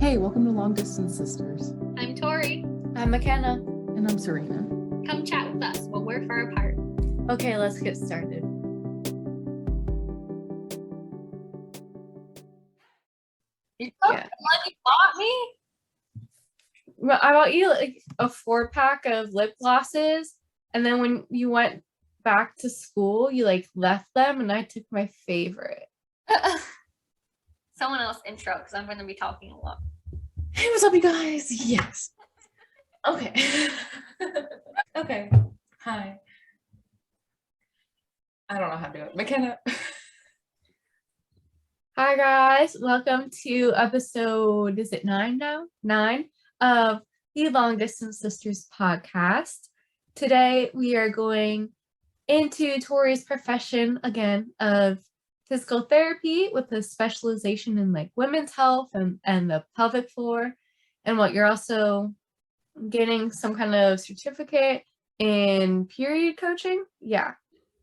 Hey, welcome to Long Distance Sisters. I'm Tori. I'm MacKenna. And I'm Serena. Come chat with us while we're far apart. Okay, let's get started. You bought me? I bought you like a 4-pack of lip glosses, and then when you went back to school, you like left them, and I took my favorite. Someone else intro, because I'm going to be talking a lot. Hey, what's up, you guys? Yes. Okay. Okay. Hi. I don't know how to do it. MacKenna. Hi guys, welcome to episode, is it 9 now? 9 of the Long Distance Sisters podcast. Today we are going into Tori's profession again of physical therapy with a specialization in like women's health and the pelvic floor, and what you're also getting some kind of certificate in period coaching. Yeah.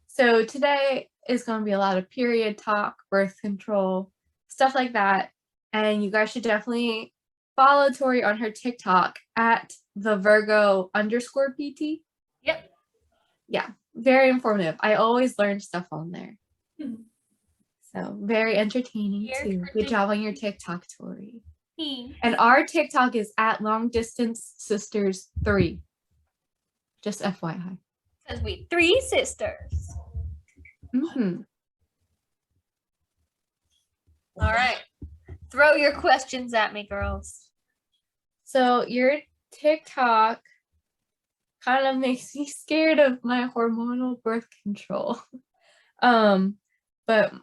So today is going to be a lot of period talk, birth control, stuff like that. And you guys should definitely follow Tori on her TikTok at the Virgo_PT. Yep. Yeah, very informative. I always learn stuff on there. So very entertaining too. Good job on your TikTok, Tori. And our TikTok is at Long Distance Sisters 3. Just FYI. Because we 3 sisters. Mm-hmm. All right. Throw your questions at me, girls. So your TikTok kind of makes me scared of my hormonal birth control. But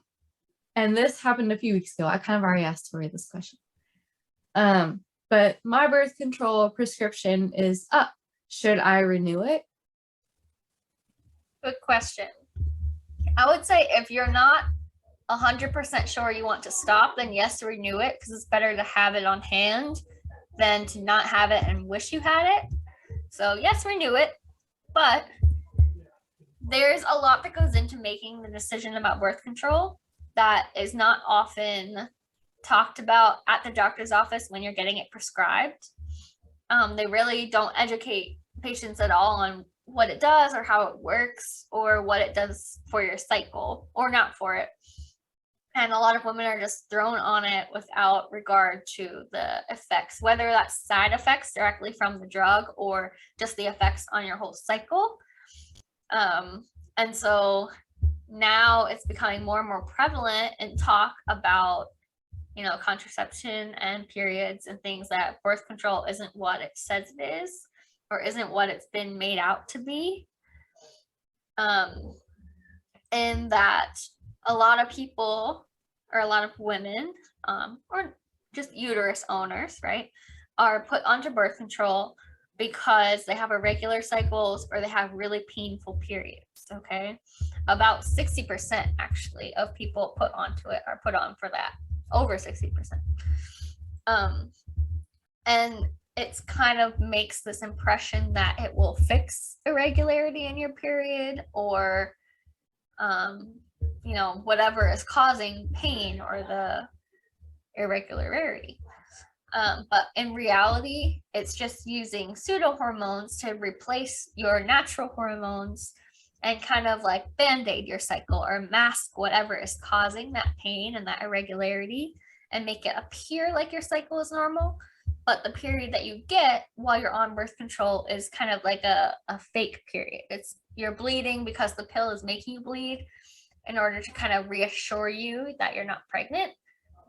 this happened a few weeks ago. I kind of already asked Tori this question. But my birth control prescription is up. Should I renew it? Good question. I would say if you're not 100% sure you want to stop, then yes, renew it, because it's better to have it on hand than to not have it and wish you had it. So yes, renew it. But there's a lot that goes into making the decision about birth control that is not often talked about at the doctor's office when you're getting it prescribed. They really don't educate patients at all on what it does or how it works or what it does for your cycle or not for it. And a lot of women are just thrown on it without regard to the effects, whether that's side effects directly from the drug or just the effects on your whole cycle. And so now it's becoming more and more prevalent in talk about, contraception and periods and things, that birth control isn't what it says it is or isn't what it's been made out to be. And that a lot of people or a lot of women or just uterus owners, right, are put onto birth control because they have irregular cycles or they have really painful periods. Okay, about 60% actually of people put onto it are put on for that, over 60%. And it's kind of makes this impression that it will fix irregularity in your period or whatever is causing pain or the irregularity. But in reality, it's just using pseudo hormones to replace your natural hormones and kind of like band-aid your cycle or mask whatever is causing that pain and that irregularity and make it appear like your cycle is normal. But the period that you get while you're on birth control is kind of like a fake period. You're bleeding because the pill is making you bleed in order to kind of reassure you that you're not pregnant,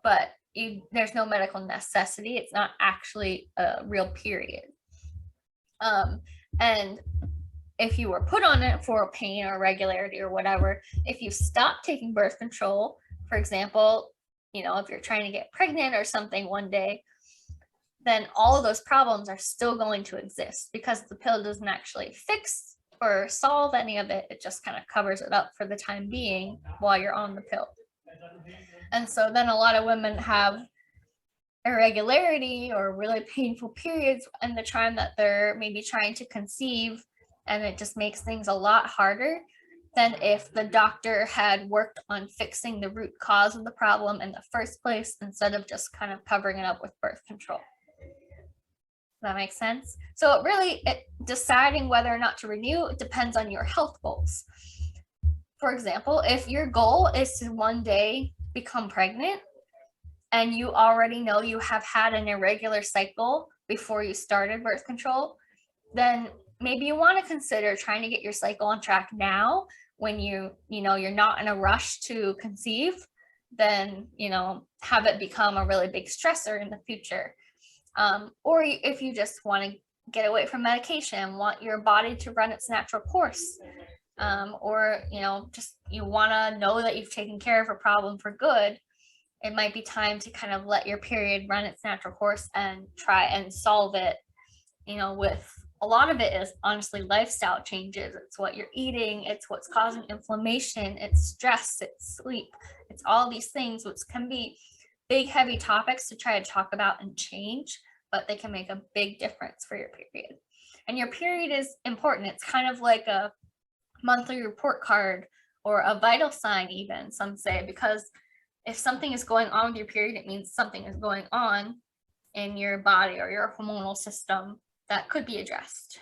but there's no medical necessity. It's not actually a real period. And if you were put on it for pain or irregularity or whatever, if you stop taking birth control, for example, if you're trying to get pregnant or something one day, then all of those problems are still going to exist because the pill doesn't actually fix or solve any of it. It just kind of covers it up for the time being while you're on the pill. And so then a lot of women have irregularity or really painful periods in the time that they're maybe trying to conceive, and it just makes things a lot harder. than if the doctor had worked on fixing the root cause of the problem in the first place instead of just kind of covering it up with birth control. Does that make sense? So deciding whether or not to renew depends on your health goals. For example, if your goal is to one day become pregnant and you already know you have had an irregular cycle before you started birth control, then maybe you want to consider trying to get your cycle on track now when you're not in a rush to conceive, then, have it become a really big stressor in the future. Or if you just want to get away from medication, want your body to run its natural course, or just you want to know that you've taken care of a problem for good, it might be time to kind of let your period run its natural course and try and solve it. With a lot of it is honestly lifestyle changes. It's what you're eating, it's what's causing inflammation, it's stress, it's sleep, it's all these things which can be big heavy topics to try to talk about and change, but they can make a big difference for your period. And your period is important. It's kind of like a monthly report card or a vital sign, even some say, because if something is going on with your period, it means something is going on in your body or your hormonal system that could be addressed.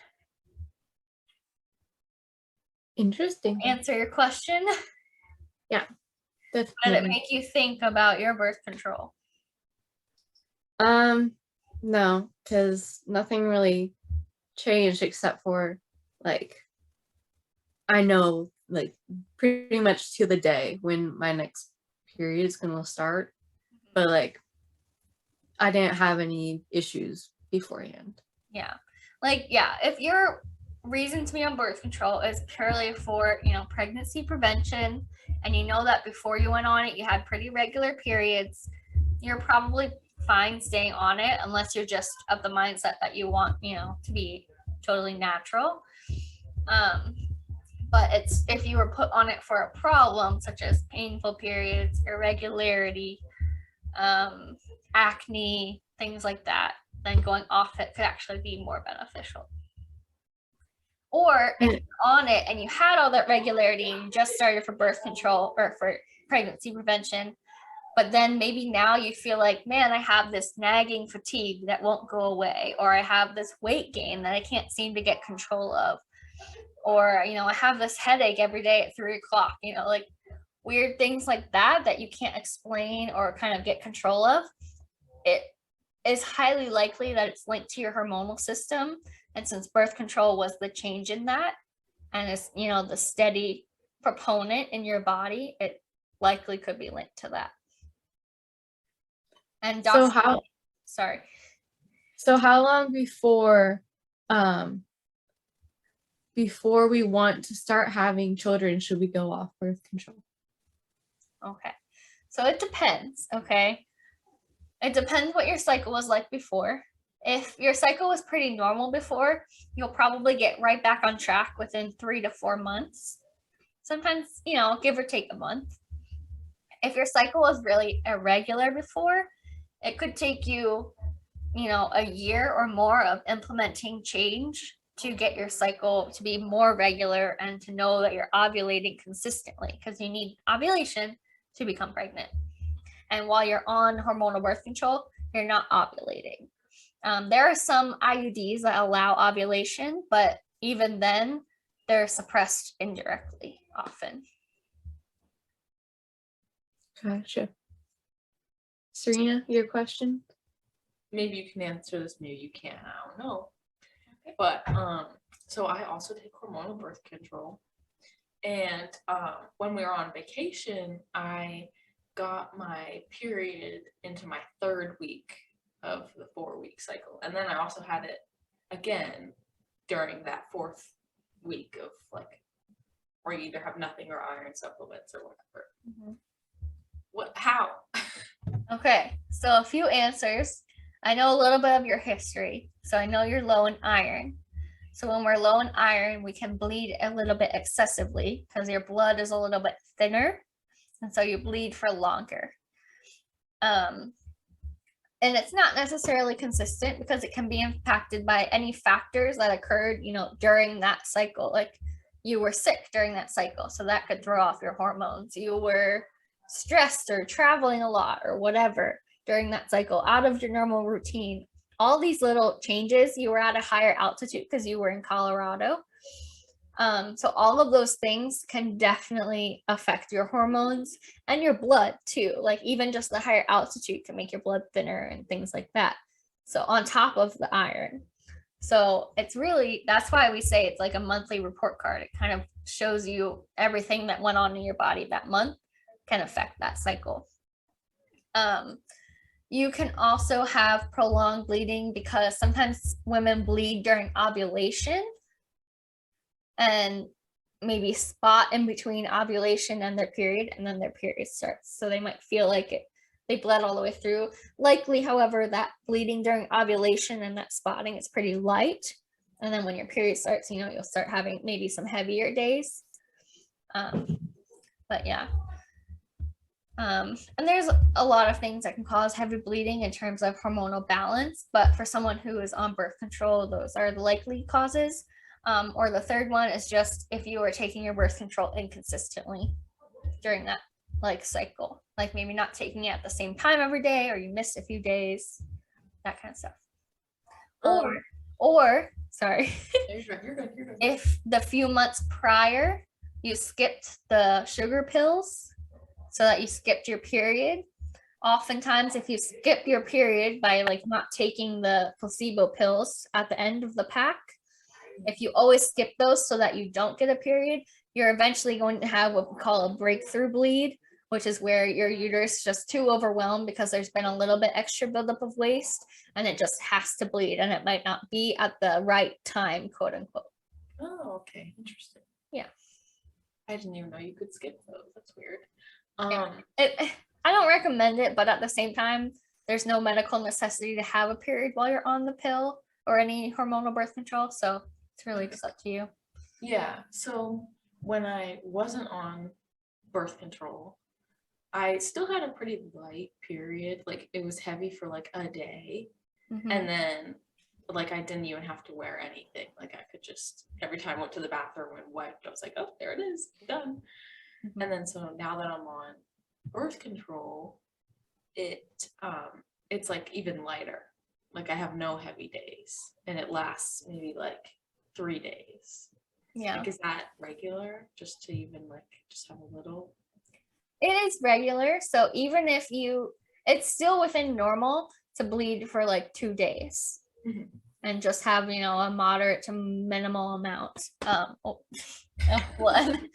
Interesting. Answer your question? Yeah, Did it definitely. make you think about your birth control? No, because nothing really changed except for I know pretty much to the day when my next period is gonna start, but I didn't have any issues beforehand. Yeah. If your reason to be on birth control is purely for, pregnancy prevention, and you know that before you went on it, you had pretty regular periods, you're probably fine staying on it unless you're just of the mindset that you want, to be totally natural. But if you were put on it for a problem such as painful periods, irregularity, acne, things like that, then going off it could actually be more beneficial. Or if you're on it and you had all that regularity and you just started for birth control or for pregnancy prevention, but then maybe now you feel like, man, I have this nagging fatigue that won't go away, or I have this weight gain that I can't seem to get control of, or, I have this headache every day at 3:00, weird things like that you can't explain or kind of get control of. It is highly likely that it's linked to your hormonal system. And since birth control was the change in that, and it's, the steady proponent in your body, it likely could be linked to that. And So how long before we want to start having children should we go off birth control? Okay, so it depends. Okay, it depends what your cycle was like before. If your cycle was pretty normal before, you'll probably get right back on track within 3 to 4 months. Sometimes, give or take a month. If your cycle was really irregular before, it could take you, a year or more of implementing change to get your cycle to be more regular and to know that you're ovulating consistently, because you need ovulation to become pregnant. And while you're on hormonal birth control, you're not ovulating. There are some IUDs that allow ovulation, but even then, they're suppressed indirectly often. Gotcha. Serena, your question? Maybe you can answer this, maybe you can't, I don't know. Okay. But so I also take hormonal birth control, and when we were on vacation, I got my period into my 3rd week of the 4-week cycle, and then I also had it again during that 4th week of where you either have nothing or iron supplements or whatever. Mm-hmm. How? Okay, so a few answers. I know a little bit of your history, so I know you're low in iron. So when we're low in iron, we can bleed a little bit excessively because your blood is a little bit thinner, and so you bleed for longer. And it's not necessarily consistent because it can be impacted by any factors that occurred, during that cycle. you were sick during that cycle, so that could throw off your hormones. You were stressed or traveling a lot or whatever during that cycle, out of your normal routine. All these little changes, you were at a higher altitude because you were in Colorado. So all of those things can definitely affect your hormones and your blood too. Like even just the higher altitude can make your blood thinner and things like that. So on top of the iron. So it's really, that's why we say it's like a monthly report card. It kind of shows you everything that went on in your body that month can affect that cycle. You can also have prolonged bleeding because sometimes women bleed during ovulation and maybe spot in between ovulation and their period, and then their period starts. So they might feel like they bled all the way through. Likely, however, that bleeding during ovulation and that spotting is pretty light. And then when your period starts, you'll start having maybe some heavier days. But yeah. And there's a lot of things that can cause heavy bleeding in terms of hormonal balance, but for someone who is on birth control, those are the likely causes. Or the third one is just if you are taking your birth control inconsistently during that cycle, like maybe not taking it at the same time every day, or you missed a few days, that kind of stuff. Or sorry, You're good. if the few months prior you skipped the sugar pills so that you skipped your period. Oftentimes, if you skip your period by not taking the placebo pills at the end of the pack, if you always skip those so that you don't get a period, you're eventually going to have what we call a breakthrough bleed, which is where your uterus is just too overwhelmed because there's been a little bit extra buildup of waste and it just has to bleed, and it might not be at the right time, quote unquote. Oh, okay. Interesting. Yeah. I didn't even know you could skip those. That's weird. I don't recommend it, but at the same time, there's no medical necessity to have a period while you're on the pill or any hormonal birth control. So it's really just up to you. Yeah. So when I wasn't on birth control, I still had a pretty light period. Like it was heavy for a day. Mhm. And then I didn't even have to wear anything. Like I could just, every time I went to the bathroom and wiped, I was like, oh, there it is, done. Mhm. And then so now that I'm on birth control, it's even lighter. Like I have no heavy days, and it lasts maybe 3 days. Yeah. Is that regular? Just to even just have a little? It is regular. So even if it's still within normal to bleed for 2 days. Mhm. And just have, a moderate to minimal amount of blood.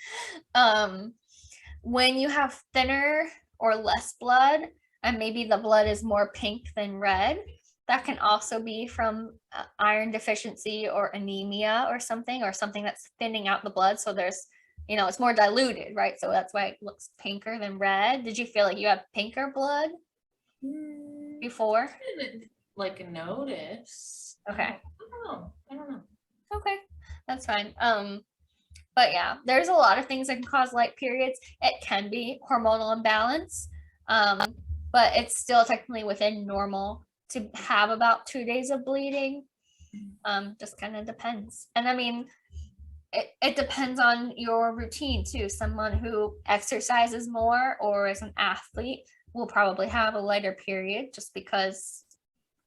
When you have thinner or less blood, and maybe the blood is more pink than red, that can also be from iron deficiency or anemia or something that's thinning out the blood. So there's, it's more diluted, right? So that's why it looks pinker than red. Did you feel like you had pinker blood before? I didn't notice. Okay. I don't know. Okay, that's fine. But yeah, there's a lot of things that can cause light periods. It can be hormonal imbalance, but it's still technically within normal to have about 2 days of bleeding. Just kind of depends. And I mean, it depends on your routine too. Someone who exercises more or is an athlete will probably have a lighter period just because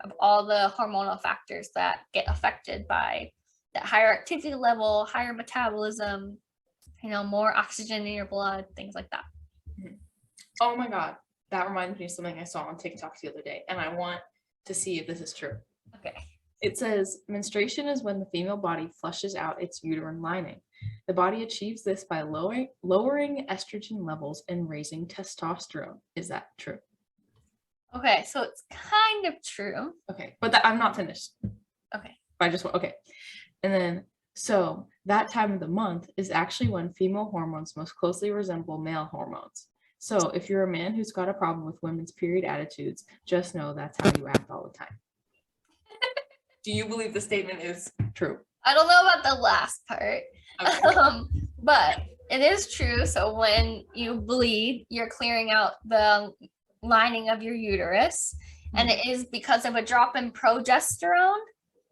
of all the hormonal factors that get affected by that higher activity level, higher metabolism, more oxygen in your blood, things like that. Oh my God. That reminds me of something I saw on TikTok the other day, and I want to see if this is true. Okay. It says menstruation is when the female body flushes out its uterine lining. The body achieves this by lowering estrogen levels and raising testosterone. Is that true? Okay, so it's kind of true. Okay, but I'm not finished. Okay. Okay. And then, so that time of the month is actually when female hormones most closely resemble male hormones. So if you're a man who's got a problem with women's period attitudes, just know that's how you act all the time. Do you believe the statement is true? I don't know about the last part, Okay. but it is true. So when you bleed, you're clearing out the lining of your uterus, and it is because of a drop in progesterone,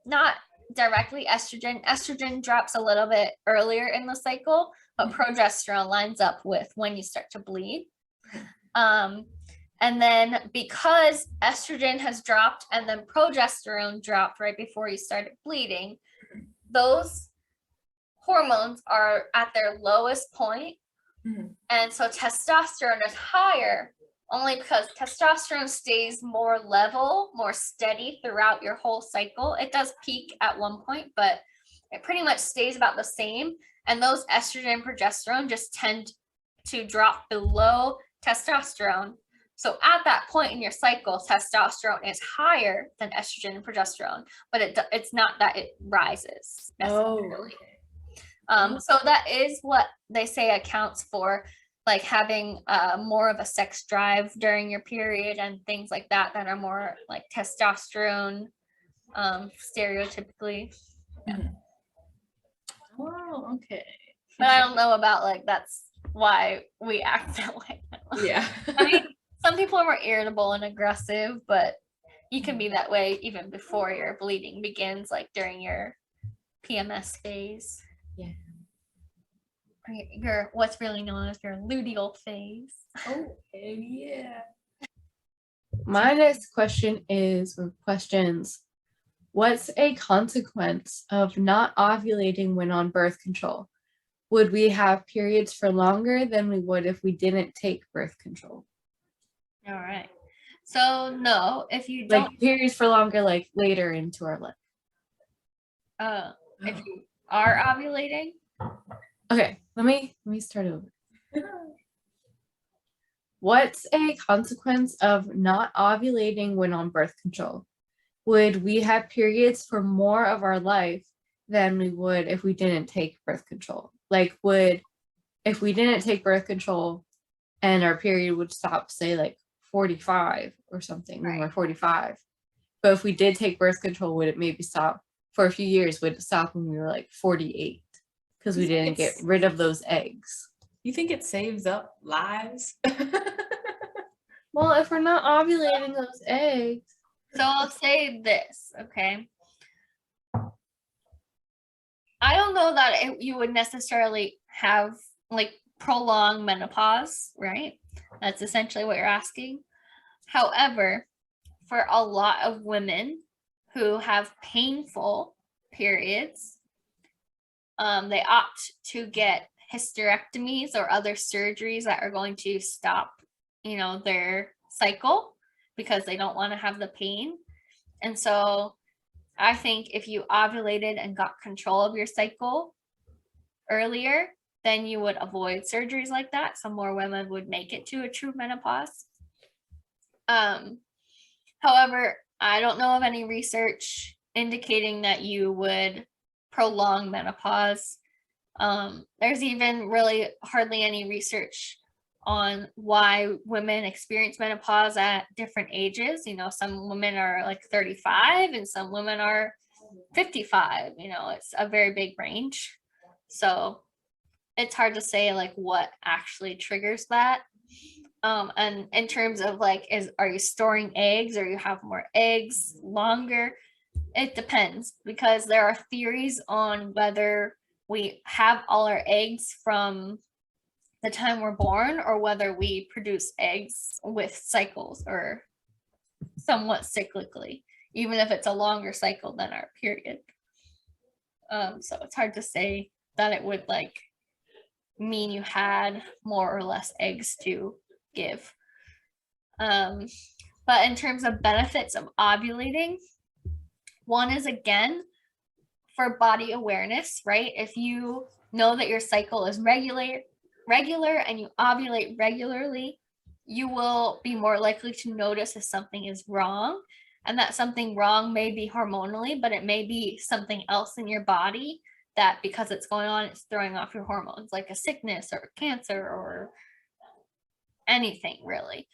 not directly estrogen. Estrogen drops a little bit earlier in the cycle, but progesterone lines up with when you start to bleed. And then because estrogen has dropped and then progesterone dropped right before you started bleeding, those hormones are at their lowest point. And so testosterone is higher only because testosterone stays more level, more steady throughout your whole cycle. It does peak at one point, but it pretty much stays about the same. And those estrogen and progesterone just tend to drop below testosterone. So at that point in your cycle, testosterone is higher than estrogen and progesterone, but it's not that it rises necessarily. So that is what they say accounts for like having more of a sex drive during your period and things like that are more like testosterone stereotypically. Oh, okay. But I don't know about like that's why we act that way. Yeah. I mean, some people are more irritable and aggressive, but you can be that way even before your bleeding begins, like during your PMS phase. Yeah. Your what's really known as your luteal phase. Oh, yeah. My next question is, or questions, what's a consequence of not ovulating when on birth control? Would we have periods for longer than we would if we didn't take birth control? All right. So no, if you don't Like periods for longer, like later into our life. if you are ovulating. Okay, let me start over. What's a consequence of not ovulating when on birth control? Would we have periods for more of our life than we would if we didn't take birth control? Like if we didn't take birth control and our period would stop, say like 45 or something, when we're 45. But if we did take birth control, would it maybe stop for a few years? Would it stop when we were like 48? Because we didn't get rid of those eggs. You think it saves up lives? Well, if we're not ovulating those eggs. So I'll say this, okay? I don't know that you would necessarily have like prolonged menopause, right? That's essentially what you're asking. However, for a lot of women who have painful periods, they opt to get hysterectomies or other surgeries that are going to stop, their cycle because they don't want to have the pain. And so I think if you ovulated and got control of your cycle earlier, then you would avoid surgeries like that. So more women would make it to a true menopause. However, I don't know of any research indicating that you would prolong menopause. There's even really hardly any research on why women experience menopause at different ages. Some women are like 35 and some women are 55. It's a very big range. So it's hard to say like what actually triggers that. And in terms of like, are you storing eggs or you have more eggs longer? It depends, because there are theories on whether we have all our eggs from the time we're born or whether we produce eggs with cycles or somewhat cyclically, even if it's a longer cycle than our period. So it's hard to say that it would like mean you had more or less eggs to give. But in terms of benefits of ovulating, one is again for body awareness, right? If you know that your cycle is regular and you ovulate regularly, you will be more likely to notice if something is wrong. And that something wrong may be hormonally, but it may be something else in your body that because it's going on, it's throwing off your hormones, like a sickness or cancer or anything really.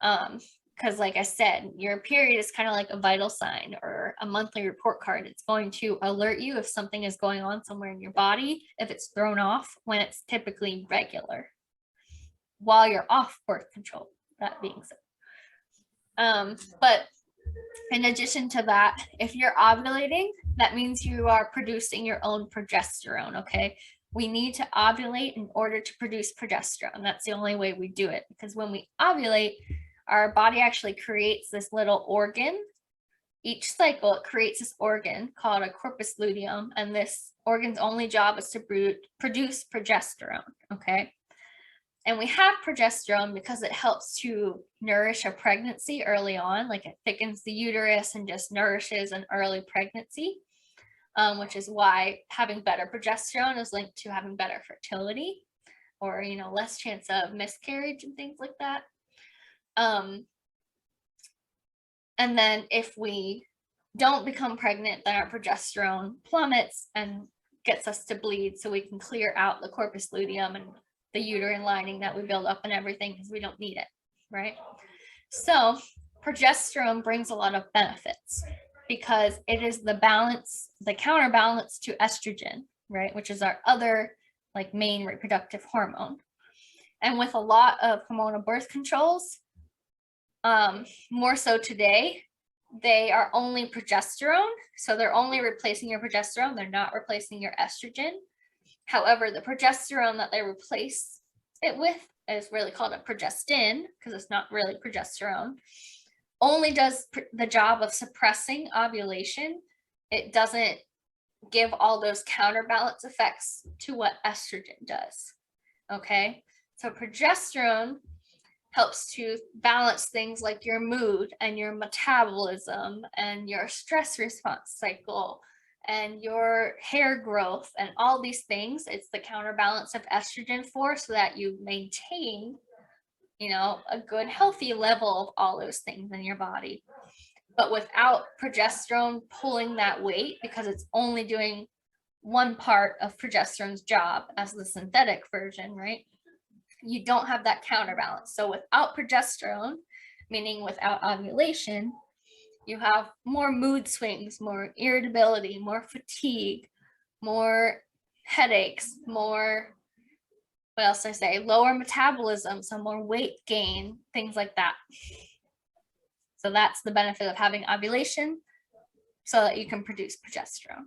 Because like I said, your period is kind of like a vital sign or a monthly report card. It's going to alert you if something is going on somewhere in your body, if it's thrown off when it's typically regular while you're off birth control, that being said. But in addition to that, if you're ovulating, That means you are producing your own progesterone, okay? We need to ovulate in order to produce progesterone. That's the only way we do it, because when we ovulate, our body actually creates this little organ. Each cycle, it creates this organ called a corpus luteum, and this organ's only job is to produce progesterone, okay? And we have progesterone because it helps to nourish a pregnancy early on, like it thickens the uterus and just nourishes an early pregnancy, which is why having better progesterone is linked to having better fertility, or, you know, less chance of miscarriage and things like that. And then if we don't become pregnant, then our progesterone plummets and gets us to bleed, so we can clear out the corpus luteum and the uterine lining that we build up and everything, because we don't need it, right? So progesterone brings a lot of benefits because it is the balance, the counterbalance to estrogen, right? Which is our other like main reproductive hormone. And with a lot of hormonal birth controls, more so today, they are only progesterone. So they're only replacing your progesterone. They're not replacing your estrogen. However, the progesterone that they replace it with is really called a progestin, because it's not really progesterone, only does the job of suppressing ovulation. It doesn't give all those counterbalance effects to what estrogen does. Okay, so progesterone helps to balance things like your mood and your metabolism and your stress response cycle and your hair growth and all these things. It's the counterbalance of estrogen so that you maintain, you know, a good healthy level of all those things in your body. But without progesterone pulling that weight, because it's only doing one part of progesterone's job as the synthetic version, right? You don't have that counterbalance. So without progesterone, meaning without ovulation, you have more mood swings, more irritability, more fatigue, more headaches, more, what else did I say? Lower metabolism, so more weight gain, things like that. So that's the benefit of having ovulation, so that you can produce progesterone.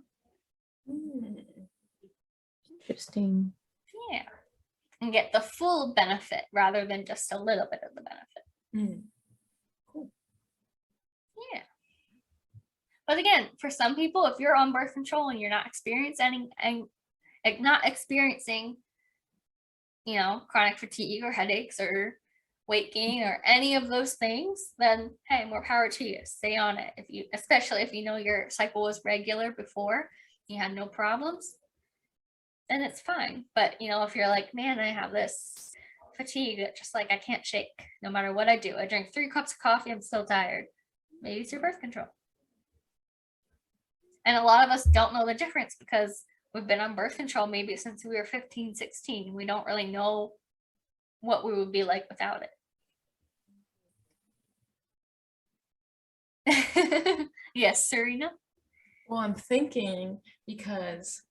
Interesting. Yeah. And get the full benefit rather than just a little bit of the benefit. Cool. Yeah. But again, for some people, if you're on birth control and you're not experiencing you know, chronic fatigue or headaches or weight gain or any of those things, then hey, more power to you. Stay on it. Especially if you know your cycle was regular before, you had no problems, then it's fine. But you know, if you're like, man, I have this fatigue that just like I can't shake no matter what I do. I drink 3 cups of coffee, I'm still tired. Maybe it's your birth control. And a lot of us don't know the difference because we've been on birth control maybe since we were 15, 16. We don't really know what we would be like without it. Yes, Serena? Well, I'm thinking because,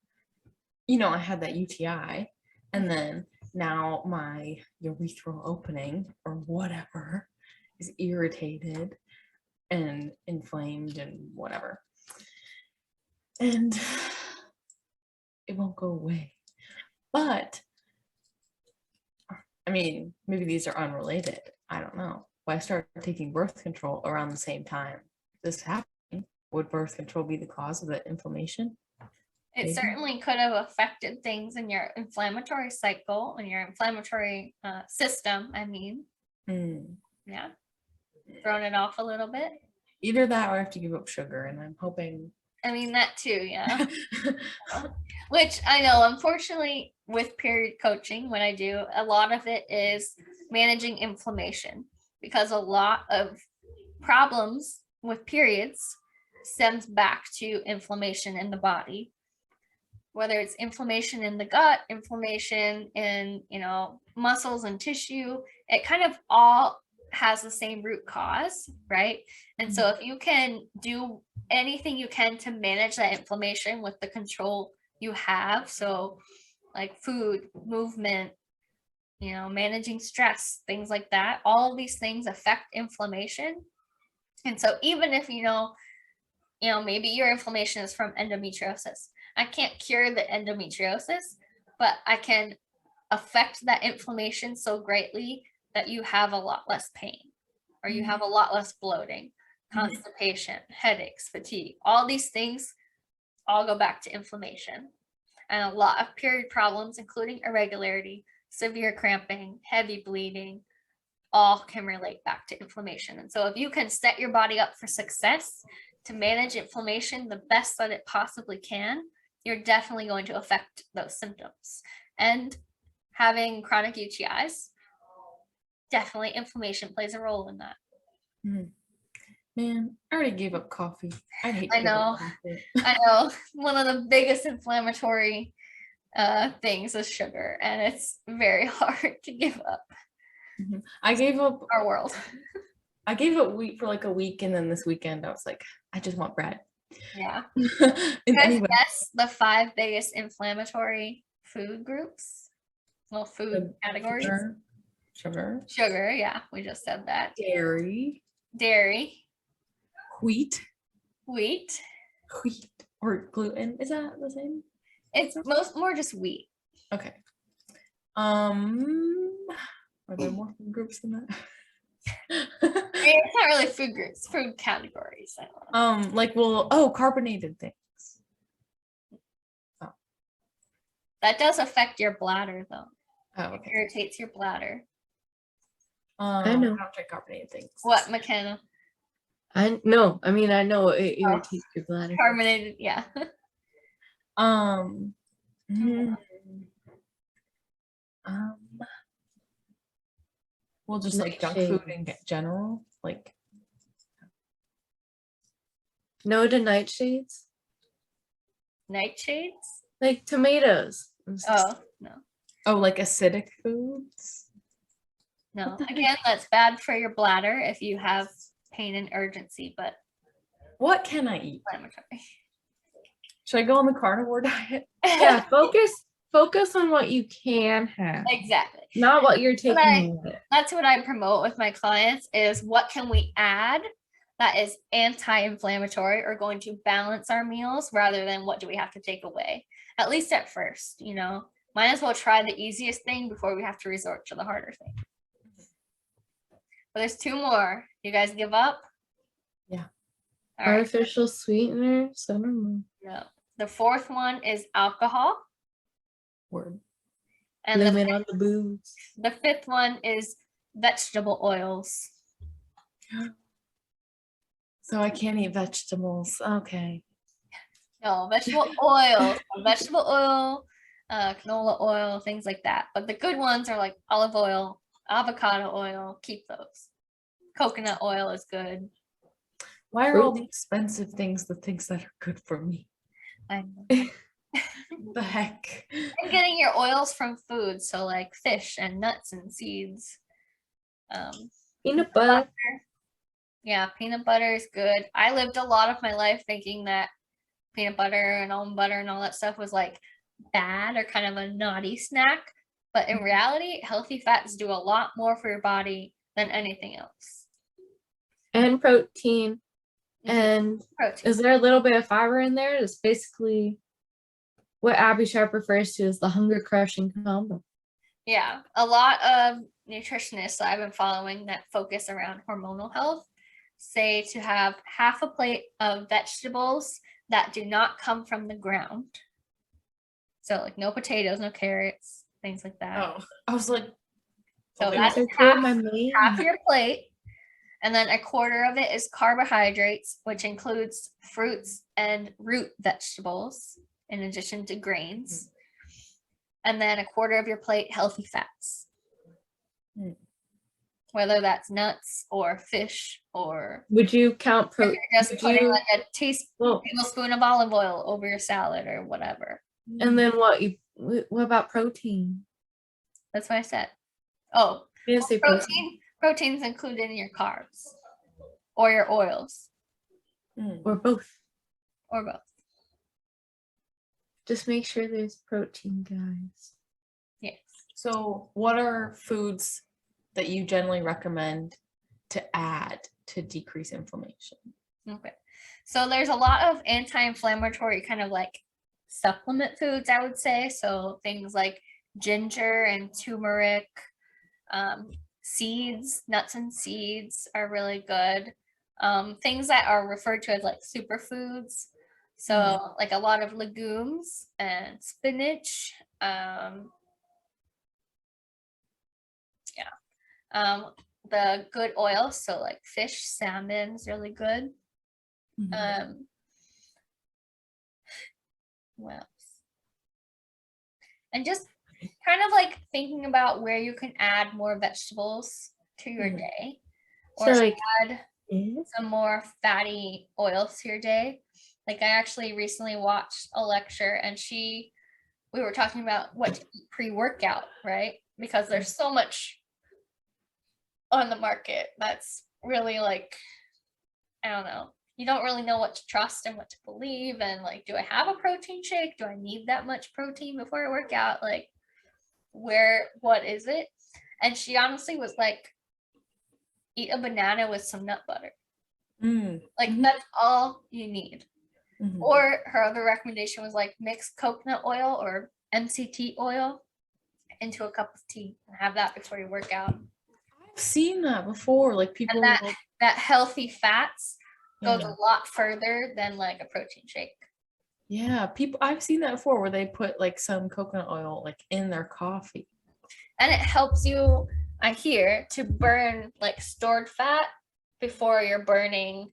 you know, I had that UTI, and then now my urethral opening or whatever is irritated and inflamed and whatever. And it won't go away. But I mean, maybe these are unrelated. I don't know. But I started taking birth control around the same time this happened. Would birth control be the cause of the inflammation? It Maybe. certainly could have affected things in your inflammatory cycle and your inflammatory system. I mean, yeah, thrown it off a little bit. Either that or I have to give up sugar, and I'm hoping. I mean, that too, yeah. Which I know, unfortunately, with period coaching, when I do, a lot of it is managing inflammation, because a lot of problems with periods stems back to inflammation in the body. Whether it's inflammation in the gut, inflammation in, you know, muscles and tissue, it kind of all has the same root cause, right? And so if you can do anything you can to manage that inflammation with the control you have, so like food, movement, you know, managing stress, things like that, all of these things affect inflammation. And so even if, you know, maybe your inflammation is from endometriosis. I can't cure the endometriosis, but I can affect that inflammation so greatly that you have a lot less pain, or you have a lot less bloating, constipation, headaches, fatigue. All these things all go back to inflammation. And a lot of period problems, including irregularity, severe cramping, heavy bleeding, all can relate back to inflammation. And so if you can set your body up for success to manage inflammation the best that it possibly can, you're definitely going to affect those symptoms. And having chronic UTIs, definitely inflammation plays a role in that. Man, I already gave up coffee. I hate. I know. I know. One of the biggest inflammatory things is sugar, and it's very hard to give up. I gave up our world. I gave up wheat for like a week, and then this weekend I was like, I just want bread. Yeah. And anyway, guess the 5 biggest inflammatory food groups. Well, food categories. Sugar, yeah, we just said that. Dairy, wheat, or gluten. Is that the same? It's more just wheat. Okay. Are there more food groups than that? It's not really food groups, food categories. I don't know. Carbonated things. That does affect your bladder, though. Oh, It okay. irritates your bladder. I know. I don't drink carbonated things. What, MacKenna? I know it irritates your bladder. Carbonated, yeah. Well, just like junk food in general, like no to nightshades, Nightshades? like tomatoes. Oh, no. Oh, like acidic foods? No. Again, that's bad for your bladder if you have pain and urgency, but What can I eat? inflammatory. Should I go on the carnivore diet? Yeah, focus on what you can have, Exactly. not what you're taking away. That's what I promote with my clients is what can we add that is anti-inflammatory or going to balance our meals rather than what do we have to take away, at least at first. Might as well try the easiest thing before we have to resort to the harder thing. But there's 2 more. You guys give up? Yeah. All right. Artificial sweeteners, I don't know. No. The 4th one is alcohol. Word. And Limit on the booze. the 5th one is vegetable oils. So I can't eat vegetables. Okay. No, vegetable oil. Vegetable oil, canola oil, things like that. But the good ones are like olive oil, avocado oil. Keep those. Coconut oil is good. Why are all the expensive things the things that are good for me? I know. What the heck? And getting your oils from food, so like fish and nuts and seeds. Peanut butter. Yeah, peanut butter is good. I lived a lot of my life thinking that peanut butter and almond butter and all that stuff was like bad or kind of a naughty snack. But in reality, healthy fats do a lot more for your body than anything else. And protein. And is there a little bit of fiber in there? It's basically what Abby Sharp refers to as the hunger crushing combo. Yeah, a lot of nutritionists that I've been following that focus around hormonal health say to have half a plate of vegetables that do not come from the ground. So like no potatoes, no carrots, things like that. Oh, I was like, So okay. that's half your plate. And then a quarter of it is carbohydrates, which includes fruits and root vegetables, in addition to grains. And then a quarter of your plate, healthy fats. Whether that's nuts or fish or... Would you count protein? Just putting like a tablespoon of olive oil over your salad or whatever. And then what about protein? That's what I said. Oh, You didn't say protein. Protein's included in your carbs or your oils. Or both. Or both. Just make sure there's protein, guys. Yes. So what are foods that you generally recommend to add to decrease inflammation? Okay. So there's a lot of anti-inflammatory kind of like supplement foods, I would say. So things like ginger and turmeric, seeds, nuts and seeds are really good. Things that are referred to as like superfoods. So like a lot of legumes and spinach. The good oils, so like fish, salmon's really good. What else? And just kind of like thinking about where you can add more vegetables to your day, or So like, add some more fatty oils to your day. Like I actually recently watched a lecture and we were talking about what to eat pre-workout, right? Because there's so much on the market that's really like, I don't know, you don't really know what to trust and what to believe, and like, do I have a protein shake? Do I need that much protein before I work out? Like, what is it? And she honestly was like, eat a banana with some nut butter. Like that's all you need. Or her other recommendation was like mix coconut oil or MCT oil into a cup of tea and have that before you work out. I've seen that before. Like people And that healthy fats goes a lot further than like a protein shake. Yeah, I've seen that before where they put like some coconut oil like in their coffee. And it helps you, I hear, to burn like stored fat before you're burning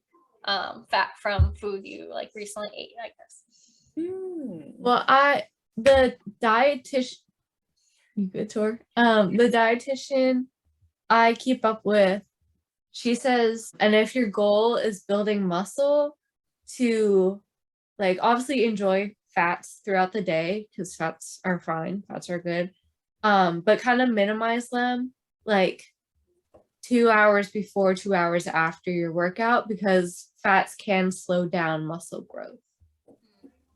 fat from food you like recently ate, I guess. Well, the dietitian, you good, Tor? The dietitian I keep up with, she says, and if your goal is building muscle, to like obviously enjoy fats throughout the day, because fats are fine, fats are good, but kind of minimize them like 2 hours before, 2 hours after your workout, because fats can slow down muscle growth.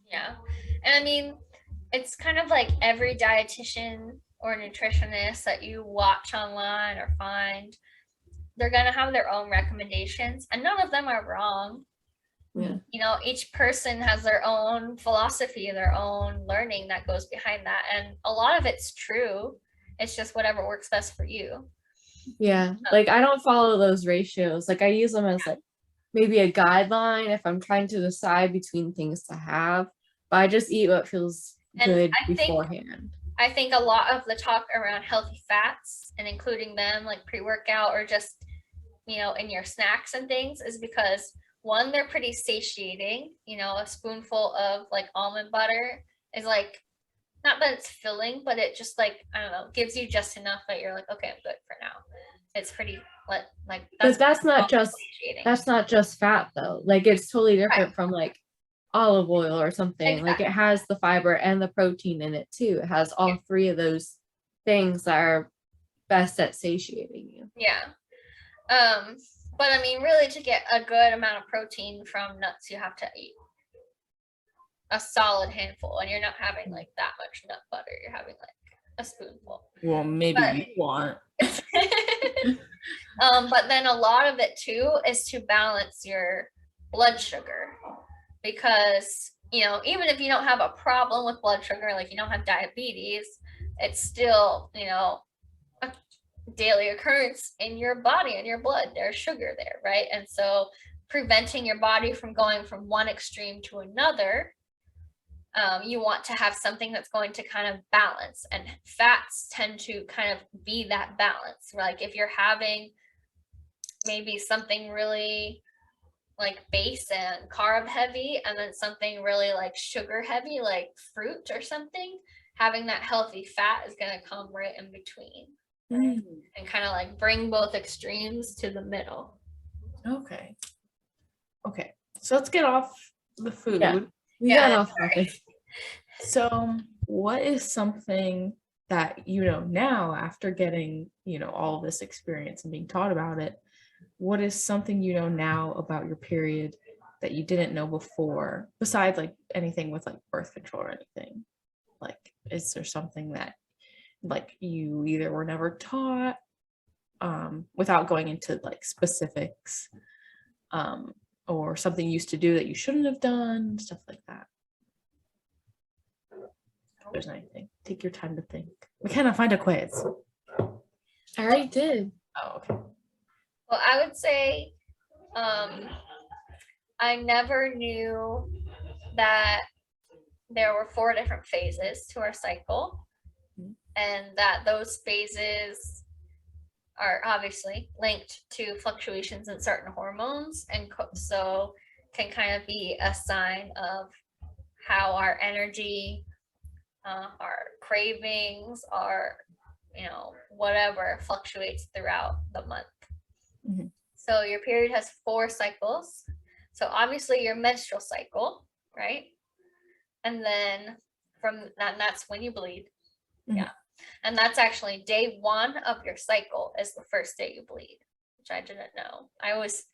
Yeah. And I mean, it's kind of like every dietitian or nutritionist that you watch online or find, they're going to have their own recommendations, and none of them are wrong. Yeah. You know, each person has their own philosophy, their own learning that goes behind that. And a lot of it's true. It's just whatever works best for you. Yeah. Like I don't follow those ratios. Like I use them as like maybe a guideline if I'm trying to decide between things to have, but I just eat what feels good beforehand. I think a lot of the talk around healthy fats and including them like pre-workout or just, you know, in your snacks and things is because one, they're pretty satiating. You know, a spoonful of like almond butter is like, not that it's filling, but it just like, I don't know, gives you just enough that you're like, okay, I'm good for now. It's pretty like but that's not just fat though. Like it's totally different from like olive oil or something. Like it has the fiber and the protein in it too. It has all three of those things that are best at satiating you. Yeah. But I mean, really, to get a good amount of protein from nuts, you have to eat a solid handful, and you're not having like that much nut butter. You're having like a spoonful. Well, maybe you want. But then a lot of it too is to balance your blood sugar, because, you know, even if you don't have a problem with blood sugar, like you don't have diabetes, it's still, you know, a daily occurrence in your body and your blood. There's sugar there, right? And so preventing your body from going from one extreme to another, you want to have something that's going to kind of balance, and fats tend to kind of be that balance. Like if you're having maybe something really like base and carb heavy, and then something really like sugar heavy, like fruit or something, having that healthy fat is going to come right in between, right? And kind of like bring both extremes to the middle. Okay. So let's get off the food. Yeah. We got off topic. So what is something that you know now, after getting, you know, all this experience and being taught about it, what is something you know now about your period that you didn't know before, besides like anything with like birth control or anything? Like, is there something that like you either were never taught, without going into like specifics, or something you used to do that you shouldn't have done, stuff like that. If there's anything, take your time to think. MacKenna, find a quiz. I already did. Oh, okay. Well, I would say I never knew that there were 4 different phases to our cycle, and that those phases are obviously linked to fluctuations in certain hormones, and so can kind of be a sign of how our energy, our cravings, our whatever fluctuates throughout the month. Mhm. So your period has 4 cycles. So obviously your menstrual cycle, right? And then from that, that's when you bleed. Mhm. Yeah. And that's actually day 1 of your cycle is the first day you bleed, which I didn't know. I always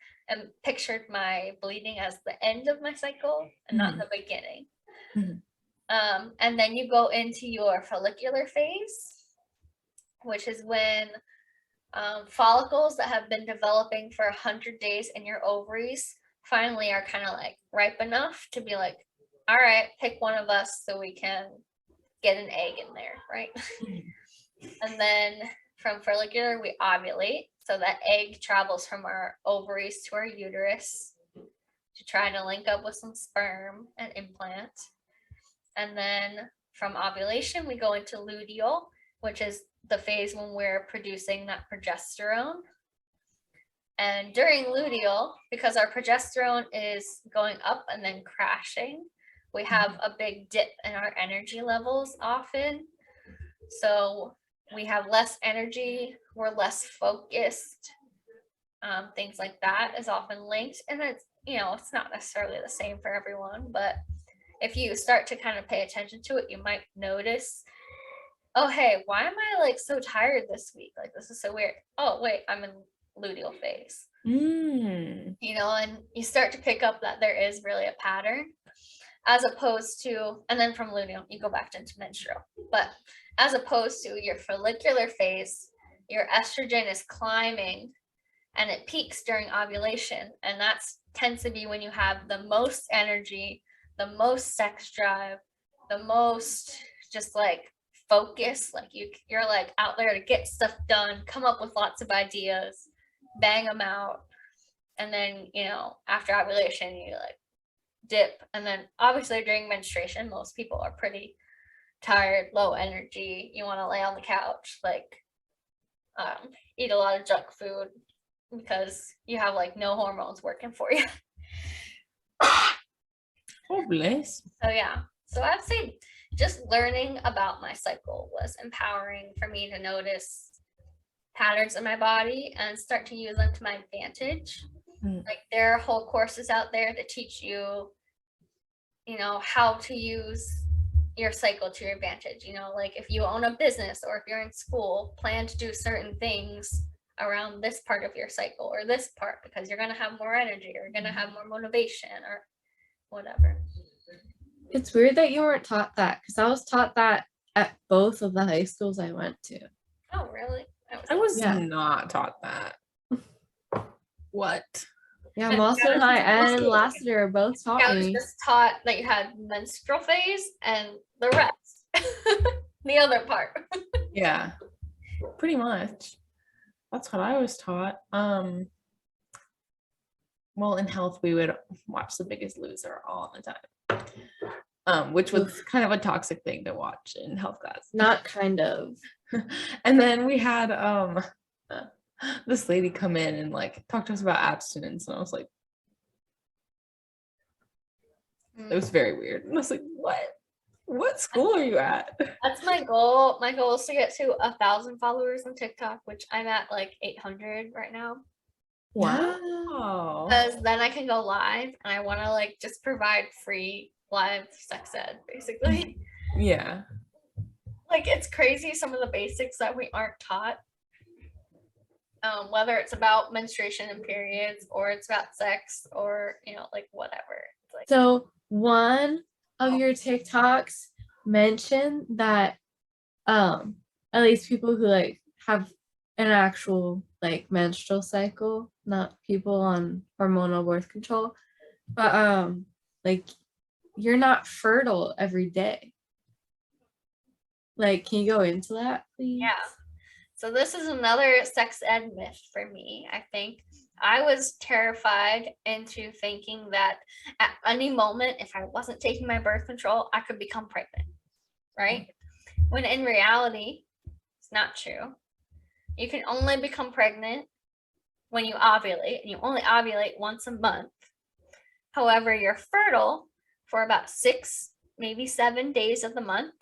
pictured my bleeding as the end of my cycle and not the beginning. Mhm. And then you go into your follicular phase, which is when follicles that have been developing for 100 days in your ovaries finally are kind of like ripe enough to be like, all right, pick one of us so we can get an egg in there, right? And then from follicular, we ovulate. So that egg travels from our ovaries to our uterus to try to link up with some sperm and implant. And then from ovulation, we go into luteal, which is the phase when we're producing that progesterone. And during luteal, because our progesterone is going up and then crashing, we have a big dip in our energy levels often. So we have less energy, we're less focused, things like that is often linked. And it's, it's not necessarily the same for everyone, but if you start to kind of pay attention to it, you might notice, oh, hey, why am I like so tired this week? Like, this is so weird. Oh, wait, I'm in luteal phase. And you start to pick up that there is really a pattern, as opposed to, and then from luteal, you go back into menstrual. But as opposed to your follicular phase, your estrogen is climbing and it peaks during ovulation. And that tends to be when you have the most energy, the most sex drive, the most just like focus, like you're like out there to get stuff done, come up with lots of ideas, bang them out. And then, after ovulation, you like dip. And then obviously during menstruation, most people are pretty tired, low energy. You want to lay on the couch, like eat a lot of junk food because you have like no hormones working for you. Oh, bless. So yeah. So I'd say just learning about my cycle was empowering for me to notice patterns in my body and start to use them to my advantage. Like there are whole courses out there that teach you, how to use your cycle to your advantage. Like if you own a business or if you're in school, plan to do certain things around this part of your cycle or this part because you're going to have more energy or you're going to have more motivation or whatever. It's weird that you weren't taught that because I was taught that at both of the high schools I went to. Oh, really? I was not taught that. What? Yeah, Boston High and Lassiter both taught I was me. just taught that you had menstrual phase and the rest. The other part. Yeah, pretty much. That's what I was taught. Well, in health, we would watch The Biggest Loser all the time, which was kind of a toxic thing to watch in health class. Not kind of. And then we had this lady come in and like talk to us about abstinence, and I was like, it was very weird. And I was like, what school are you at? That's my goal. My goal is to get to 1,000 followers on TikTok, which I'm at like 800 right now. Wow. Because then I can go live and I want to like just provide free live sex ed, basically. Yeah. Like it's crazy some of the basics that we aren't taught. Whether it's about menstruation and periods or it's about sex or like whatever. It's like, so one of your TikToks mentioned that at least people who like have an actual like menstrual cycle not people on hormonal birth control, but like you're not fertile every day. Like, can you go into that, please? Yeah. So this is another sex ed myth for me, I think. I was terrified into thinking that at any moment, if I wasn't taking my birth control, I could become pregnant, right? When in reality, it's not true. You can only become pregnant when you ovulate, and you only ovulate once a month. However, you're fertile for about 6, maybe 7 days of the month.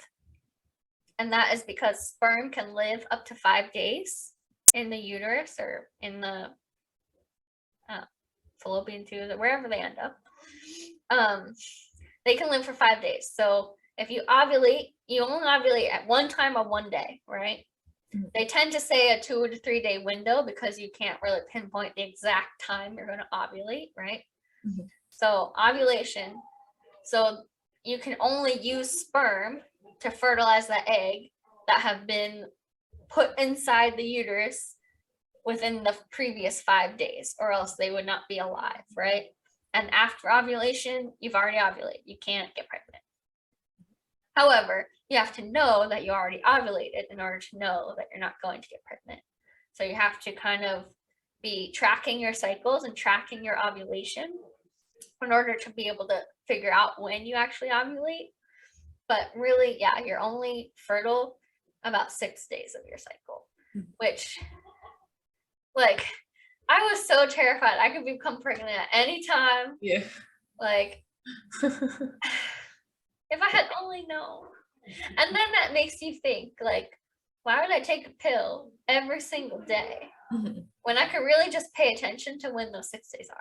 And that is because sperm can live up to 5 days in the uterus or in the fallopian tubes or wherever they end up. They can live for 5 days. So if you ovulate, you only ovulate at one time on one day, right? They tend to say a 2 to 3 day window because you can't really pinpoint the exact time you're going to ovulate, right? So ovulation. So you can only use sperm to fertilize the egg that have been put inside the uterus within the previous 5 days, or else they would not be alive, right? And after ovulation, you've already ovulated. You can't get pregnant. However, you have to know that you already ovulated in order to know that you're not going to get pregnant. So you have to kind of be tracking your cycles and tracking your ovulation in order to be able to figure out when you actually ovulate. But really, yeah, you're only fertile about 6 days of your cycle, which, like, I was so terrified I could become pregnant at any time. Yeah. Like, if I had only known. And then that makes you think, like, why would I take a pill every single day when I could really just pay attention to when those 6 days are?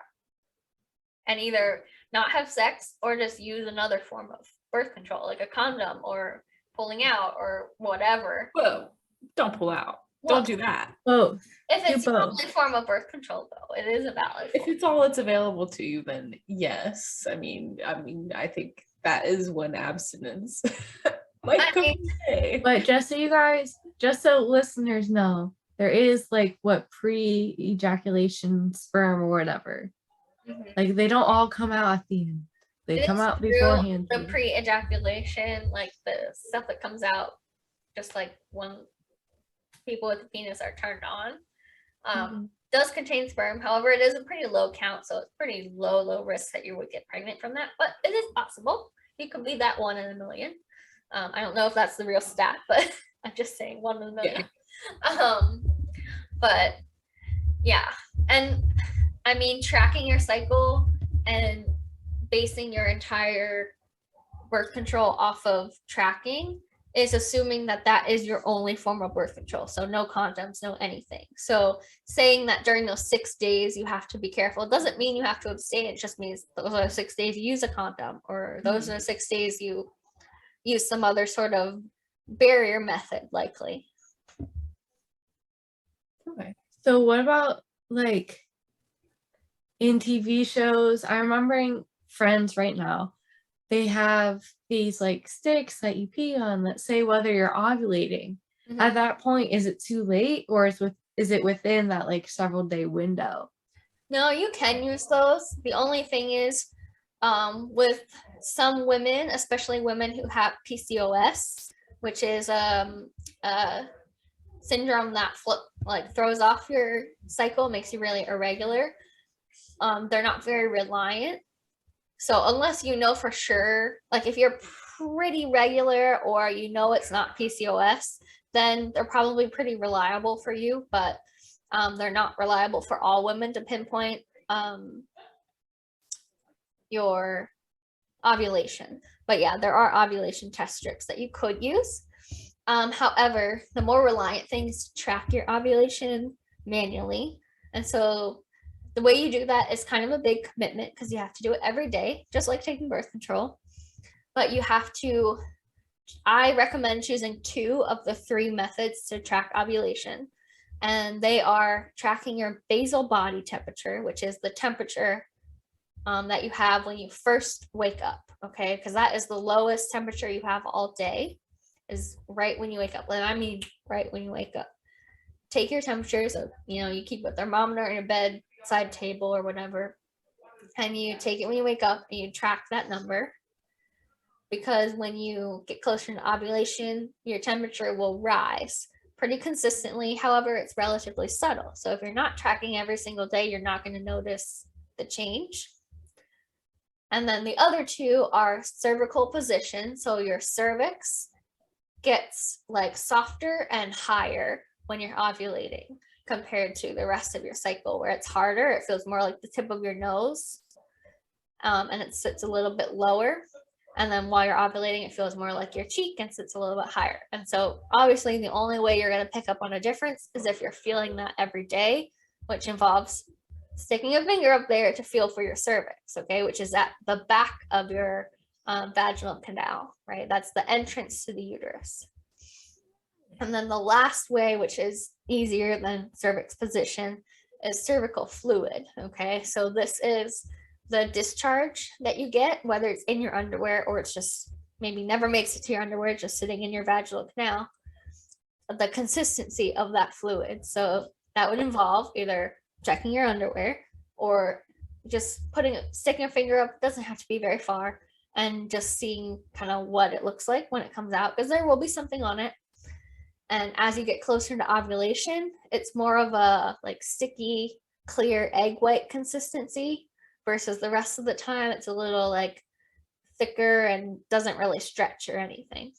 And either not have sex or just use another form of birth control, like a condom or pulling out or whatever. Whoa, don't pull out. Well, Don't do that. Both. If it's Do your both. only form of birth control, though, it is a valid If form. it's all that's available to you, then yes. I mean, I think that is when abstinence might I come mean, in play. But just so you guys, just so listeners know, there is like what pre-ejaculation sperm or whatever. Like they don't all come out at the end. They it come is out true, beforehand. the pre-ejaculation, like the stuff that comes out just like when people with the penis are turned on, does contain sperm. However, it is a pretty low count, so it's pretty low risk that you would get pregnant from that, but it is possible. You could be that 1 in a million. I don't know if that's the real stat, but I'm just saying 1 in a million. But yeah, and I mean, tracking your cycle and basing your entire birth control off of tracking is assuming that that is your only form of birth control. So no condoms, no anything. So saying that during those 6 days you have to be careful, it doesn't mean you have to abstain. It just means those are 6 days you use a condom, or those are 6 days you use some other sort of barrier method, likely. Okay. So what about like in TV shows? I'm remembering Friends right now. They have these like sticks that you pee on that say whether you're ovulating. At that point, is it too late, or is it within that like several day window? No, you can use those. The only thing is, with some women, especially women who have PCOS, which is a syndrome that throws off your cycle, makes you really irregular. They're not very reliant. So unless you know for sure, like if you're pretty regular or you know it's not PCOS, then they're probably pretty reliable for you, but they're not reliable for all women to pinpoint your ovulation. But yeah, there are ovulation test strips that you could use. However, the more reliant thing is to track your ovulation manually. And so the way you do that is kind of a big commitment because you have to do it every day, just like taking birth control. But you have to, I recommend choosing 2 of the 3 methods to track ovulation. And they are tracking your basal body temperature, which is the temperature that you have when you first wake up, okay? Because that is the lowest temperature you have all day, is right when you wake up. And I mean, right when you wake up. Take your temperature. So, you keep a thermometer in your bed, bedside table or whatever, and you take it when you wake up and you track that number, because when you get closer to ovulation, your temperature will rise pretty consistently. However, it's relatively subtle. So if you're not tracking every single day, you're not going to notice the change. And then the other two are cervical position. So your cervix gets like softer and higher when you're ovulating compared to the rest of your cycle, where it's harder. It feels more like the tip of your nose, and it sits a little bit lower. And then while you're ovulating, it feels more like your cheek and sits a little bit higher. And so obviously the only way you're going to pick up on a difference is if you're feeling that every day, which involves sticking a finger up there to feel for your cervix, okay, which is at the back of your vaginal canal, right? That's the entrance to the uterus. And then the last way, which is easier than cervix position, is cervical fluid, okay? So this is the discharge that you get, whether it's in your underwear or it's just maybe never makes it to your underwear, just sitting in your vaginal canal, the consistency of that fluid. So that would involve either checking your underwear or just sticking a finger up, doesn't have to be very far, and just seeing kind of what it looks like when it comes out, because there will be something on it. And as you get closer to ovulation, it's more of a like sticky, clear egg white consistency, versus the rest of the time it's a little like thicker and doesn't really stretch or anything.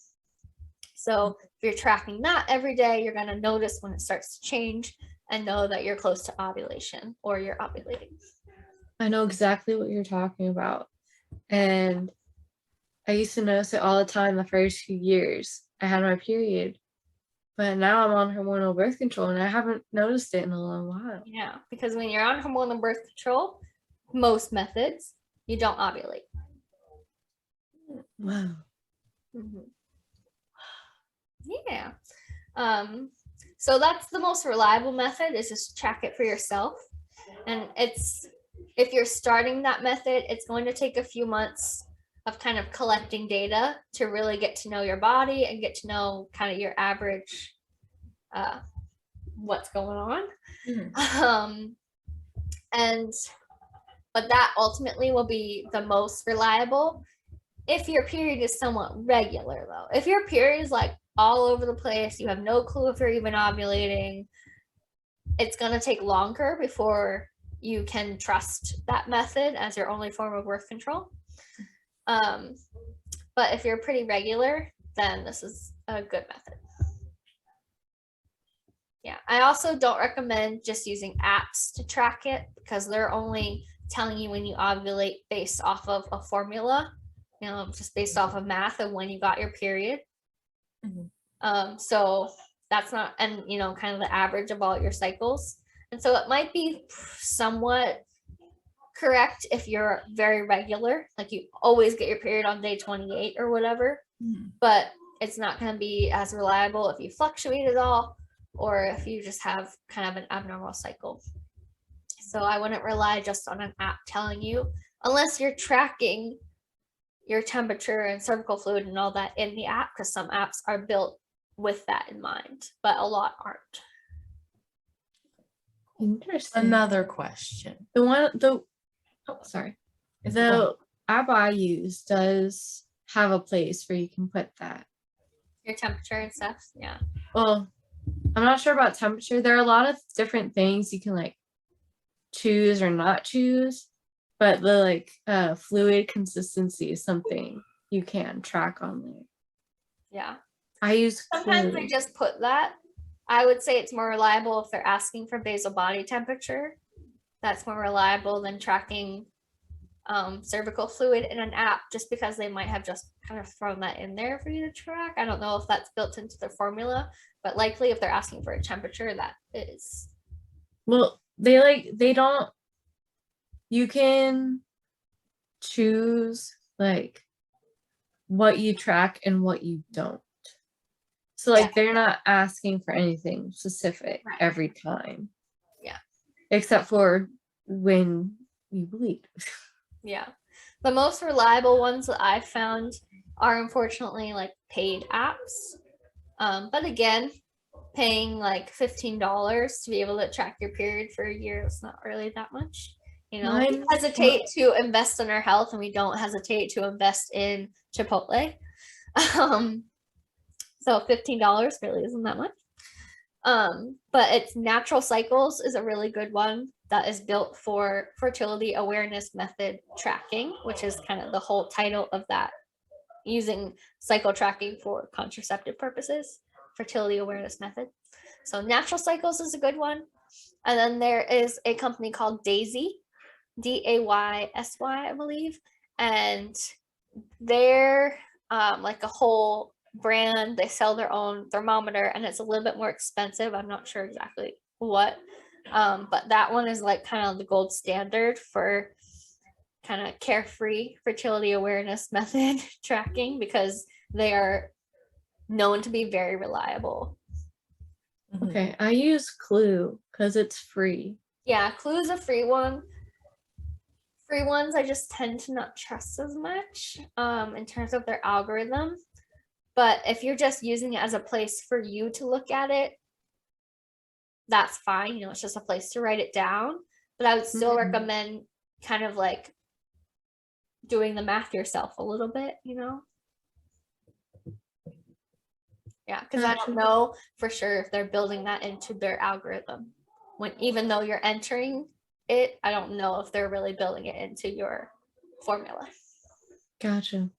So if you're tracking that every day, you're going to notice when it starts to change and know that you're close to ovulation or you're ovulating. I know exactly what you're talking about. And I used to notice it all the time the first few years I had my period. But now I'm on hormonal birth control and I haven't noticed it in a long while. Yeah, because when you're on hormonal birth control, most methods, you don't ovulate. Wow. Mm-hmm. Yeah. So that's the most reliable method, is just track it for yourself. And if you're starting that method, it's going to take a few months of kind of collecting data to really get to know your body and get to know kind of your average what's going on. Mm-hmm. But that ultimately will be the most reliable if your period is somewhat regular, though. If your period is like all over the place, you have no clue if you're even ovulating, it's going to take longer before you can trust that method as your only form of birth control. But if you're pretty regular, then this is a good method. Yeah, I also don't recommend just using apps to track it, because they're only telling you when you ovulate based off of a formula, just based off of math of when you got your period. Mm-hmm. So that's not, and kind of the average of all your cycles. And so it might be somewhat correct if you're very regular, like you always get your period on day 28 or whatever, but it's not going to be as reliable if you fluctuate at all, or if you just have kind of an abnormal cycle. So I wouldn't rely just on an app telling you, unless you're tracking your temperature and cervical fluid and all that in the app, because some apps are built with that in mind, but a lot aren't. Interesting. Another question. The app I use does have a place where you can put that. Your temperature and stuff, yeah. Well, I'm not sure about temperature. There are a lot of different things you can like choose or not choose, but the fluid consistency is something you can track on there. Yeah. I use sometimes they just put that. I would say it's more reliable if they're asking for basal body temperature. That's more reliable than tracking cervical fluid in an app, just because they might have just kind of thrown that in there for you to track. I don't know if that's built into the formula, but likely if they're asking for a temperature, that is. Well, you can choose like what you track and what you don't. So they're not asking for anything specific every time. Yeah. Except for when you bleed. Yeah. The most reliable ones that I've found are unfortunately like paid apps. But again, paying like $15 to be able to track your period for a year is not really that much. You know, we hesitate to invest in our health, and we don't hesitate to invest in Chipotle. So $15 really isn't that much. But it's Natural Cycles is a really good one that is built for fertility awareness method tracking, which is kind of the whole title of that, using cycle tracking for contraceptive purposes, fertility awareness method. So Natural Cycles is a good one. And then there is a company called Daysy, Daysy, I believe. And they're like a whole brand. They sell their own thermometer, and it's a little bit more expensive. I'm not sure exactly what. But that one is like kind of the gold standard for kind of carefree fertility awareness method tracking, because they are known to be very reliable. Okay, I use Clue because it's free. Yeah, Clue is a free one. Free ones I just tend to not trust as much in terms of their algorithm. But if you're just using it as a place for you to look at it, that's fine. You know, it's just a place to write it down. But I would still recommend kind of like doing the math yourself a little bit, you know? Yeah, because I don't know for sure if they're building that into their algorithm. Even though you're entering it, I don't know if they're really building it into your formula. Gotcha.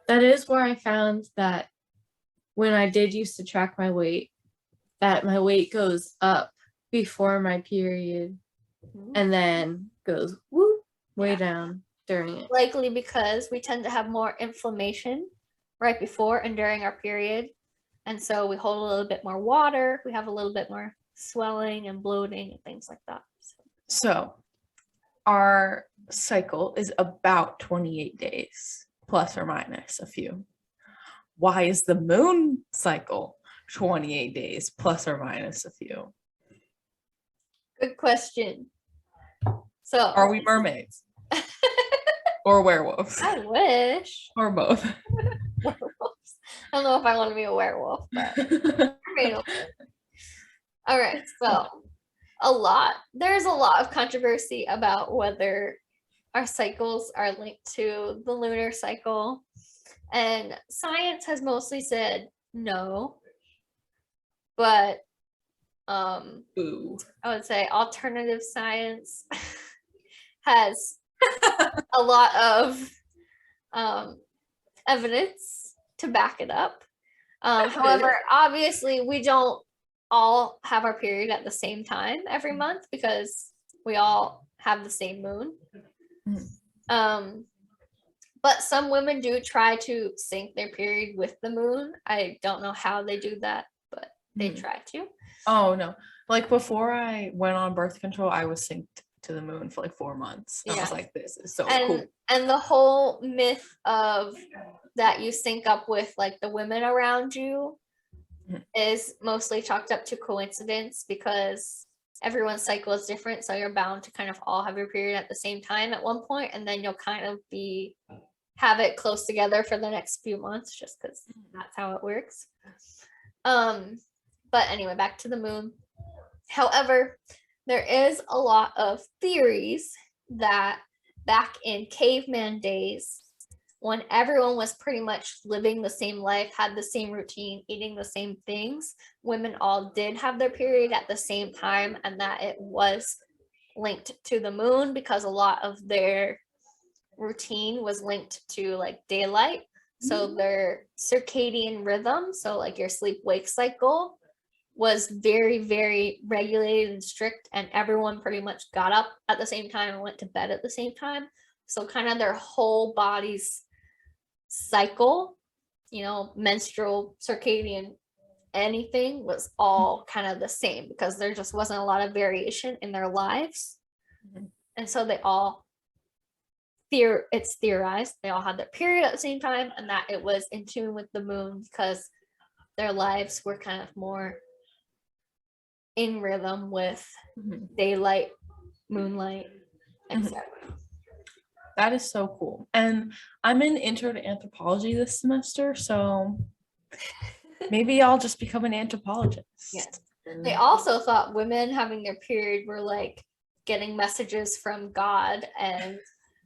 That is where I found that when I did used to track my weight, that my weight goes up before my period and then goes way down during it. Likely because we tend to have more inflammation right before and during our period. And so we hold a little bit more water. We have a little bit more swelling and bloating and things like that. So our cycle is about 28 days, plus or minus a few. Why is the moon cycle 28 days, plus or minus a few? Good question. So are we mermaids? Or werewolves? I wish. Or both. Werewolves. I don't know if I want to be a werewolf, but all right. So there's a lot of controversy about whether our cycles are linked to the lunar cycle. And science has mostly said no. But I would say alternative science has a lot of evidence to back it up. However, obviously we don't all have our period at the same time every month because we all have the same moon. But some women do try to sync their period with the moon. I don't know how they do that, but they try to. Oh no. Like before I went on birth control, I was synced to the moon for like 4 months. I was like, this is so cool. And the whole myth of that you sync up with like the women around you is mostly chalked up to coincidence, because everyone's cycle is different. So you're bound to kind of all have your period at the same time at one point, and then you'll kind of have it close together for the next few months, just because that's how it works. But anyway, back to the moon. However, there is a lot of theories that back in caveman days, when everyone was pretty much living the same life, had the same routine, eating the same things, women all did have their period at the same time, and that it was linked to the moon because a lot of their routine was linked to like daylight. So their circadian rhythm, so like your sleep-wake cycle, was very, very regulated and strict, and everyone pretty much got up at the same time and went to bed at the same time. So kind of their whole body's cycle, menstrual, circadian, anything was all kind of the same, because there just wasn't a lot of variation in their lives. And so they all it's theorized they all had their period at the same time, and that it was in tune with the moon because their lives were kind of more in rhythm with daylight, moonlight, etc. That is so cool. And I'm in intro to anthropology this semester, so maybe I'll just become an anthropologist. Yes. They also thought women having their period were like getting messages from God and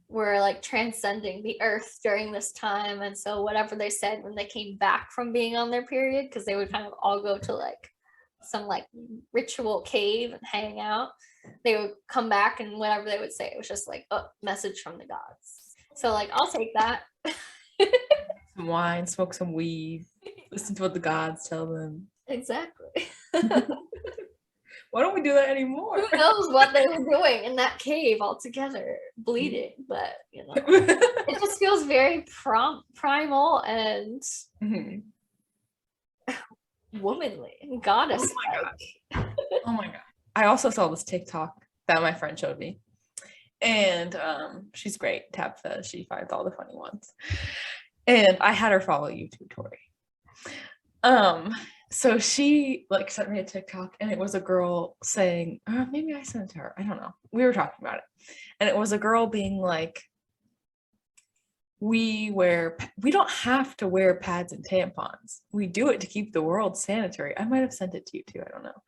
were like transcending the earth during this time. And so whatever they said when they came back from being on their period, because they would kind of all go to like some like ritual cave and hang out, they would come back and whatever they would say, it was just like a message from the gods. So like, I'll take that. Some wine, smoke some weed, listen to what the gods tell them. Exactly. Why don't we do that anymore? Who knows what they were doing in that cave all together, bleeding, but you know, it just feels very primal and womanly and goddess. Oh my god. I also saw this TikTok that my friend showed me. And she's great. Tabitha, she finds all the funny ones. And I had her follow you too, Tori. So she like sent me a TikTok and it was a girl saying, maybe I sent it to her. I don't know. We were talking about it. And it was a girl being like, we don't have to wear pads and tampons. We do it to keep the world sanitary. I might have sent it to you too. I don't know.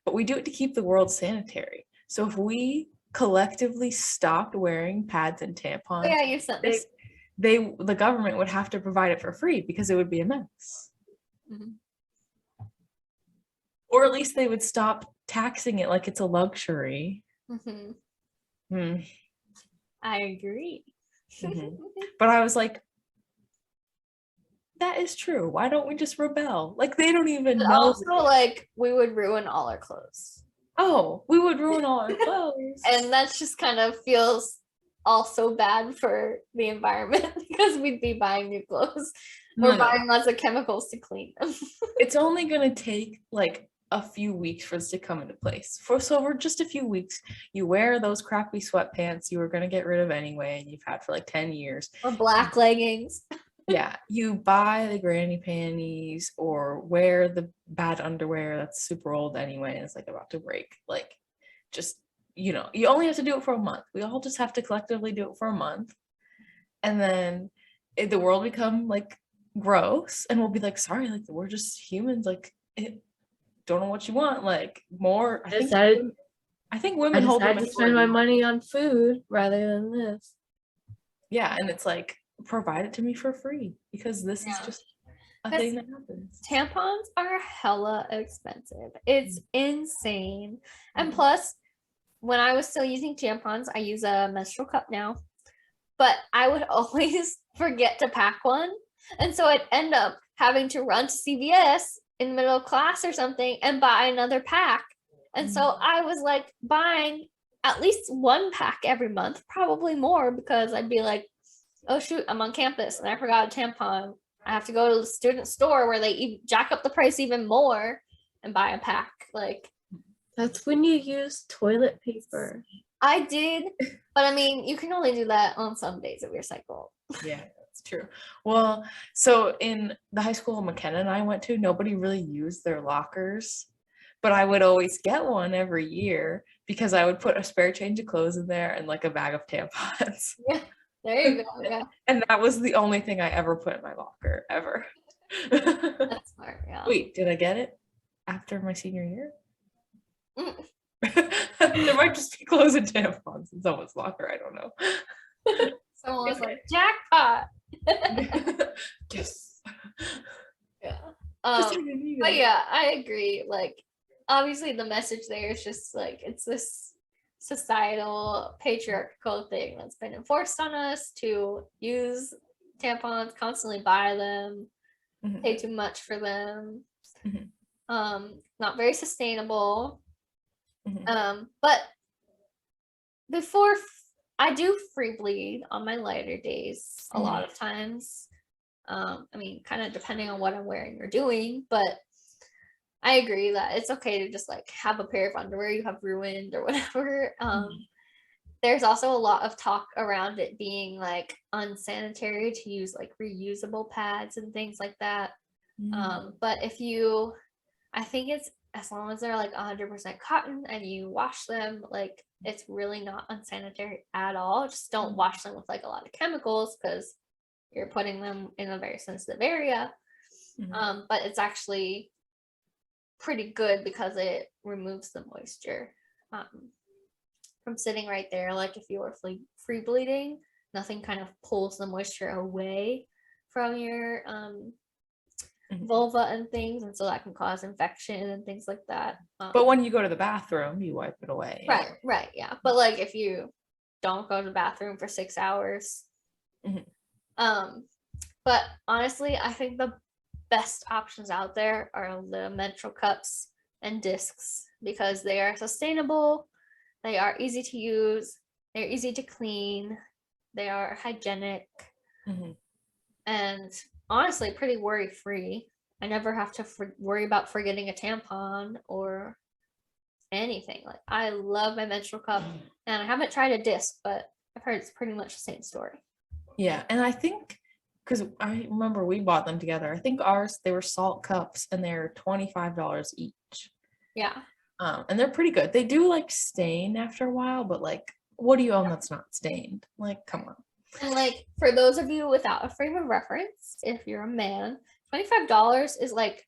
But we do it to keep the world sanitary. So if we collectively stopped wearing pads and tampons, Yeah, you sent this. The government would have to provide it for free because it would be a mess. Mm-hmm. Or at least they would stop taxing it like it's a luxury. Mm-hmm. I agree. Mm-hmm. But I was like, that is true. Why don't we just rebel? Like they don't even know. Also, like we would ruin all our clothes. Oh, we would ruin all our clothes. And that's just kind of feels also bad for the environment because we'd be buying new clothes. We're buying lots of chemicals to clean them. It's only gonna take like a few weeks for this to come into place. For just a few weeks, you wear those crappy sweatpants you were gonna get rid of anyway, and you've had for like 10 years. Or black leggings. Yeah, you buy the granny panties or wear the bad underwear that's super old anyway and it's like about to break. Like, just, you know, you only have to do it for a month. We all just have to collectively do it for a month. And then the world become like gross and we'll be like, sorry, like we're just humans, like don't know what you want, like more. I think women hold to spend my money on food rather than this. Yeah, and it's like, provide it to me for free because this is just a thing that happens. Tampons are hella expensive. It's insane. And plus, when I was still using tampons, I use a menstrual cup now, but I would always forget to pack one. And so I'd end up having to run to CVS in the middle of class or something and buy another pack. And so I was like buying at least one pack every month, probably more, because I'd be like, oh shoot, I'm on campus and I forgot a tampon. I have to go to the student store where they jack up the price even more and buy a pack. Like, that's when you use toilet paper. I did, but I mean, you can only do that on some days of your cycle. Yeah, that's true. Well, so in the high school MacKenna and I went to, nobody really used their lockers, but I would always get one every year because I would put a spare change of clothes in there and like a bag of tampons. Yeah. There you go. Yeah. And that was the only thing I ever put in my locker, ever. That's smart, yeah. Wait, did I get it after my senior year? There might just be clothes and tampons in someone's locker. I don't know. Someone was like, jackpot. Yes. Yeah. But yeah, I agree. Like, obviously the message there is just like, it's this societal patriarchal thing that's been enforced on us to use tampons, constantly buy them, pay too much for them. Not very sustainable. But before I do free bleed on my lighter days a lot of times. I mean, kind of depending on what I'm wearing or doing, but I agree that it's okay to just like have a pair of underwear you have ruined or whatever. There's also a lot of talk around it being like unsanitary to use like reusable pads and things like that. But I think it's as long as they're like 100% cotton and you wash them, like it's really not unsanitary at all. Just don't wash them with like a lot of chemicals because you're putting them in a very sensitive area. But it's actually pretty good because it removes the moisture from sitting right there. Like if you were free bleeding, nothing kind of pulls the moisture away from your vulva and things, and so that can cause infection and things like that. But when you go to the bathroom, you wipe it away. Right, yeah. But like if you don't go to the bathroom for 6 hours, but honestly, I think the best options out there are the menstrual cups and discs because they are sustainable, they are easy to use, they're easy to clean, they are hygienic, and honestly pretty worry-free. I never have to worry about forgetting a tampon or anything. Like I love my menstrual cup, and I haven't tried a disc, but I've heard it's pretty much the same story. Yeah, and I think because I remember we bought them together. I think ours, they were salt cups and they're $25 each. Yeah. And they're pretty good. They do like stain after a while, but like, what do you own that's not stained? Like, come on. And like for those of you without a frame of reference, if you're a man, $25 is like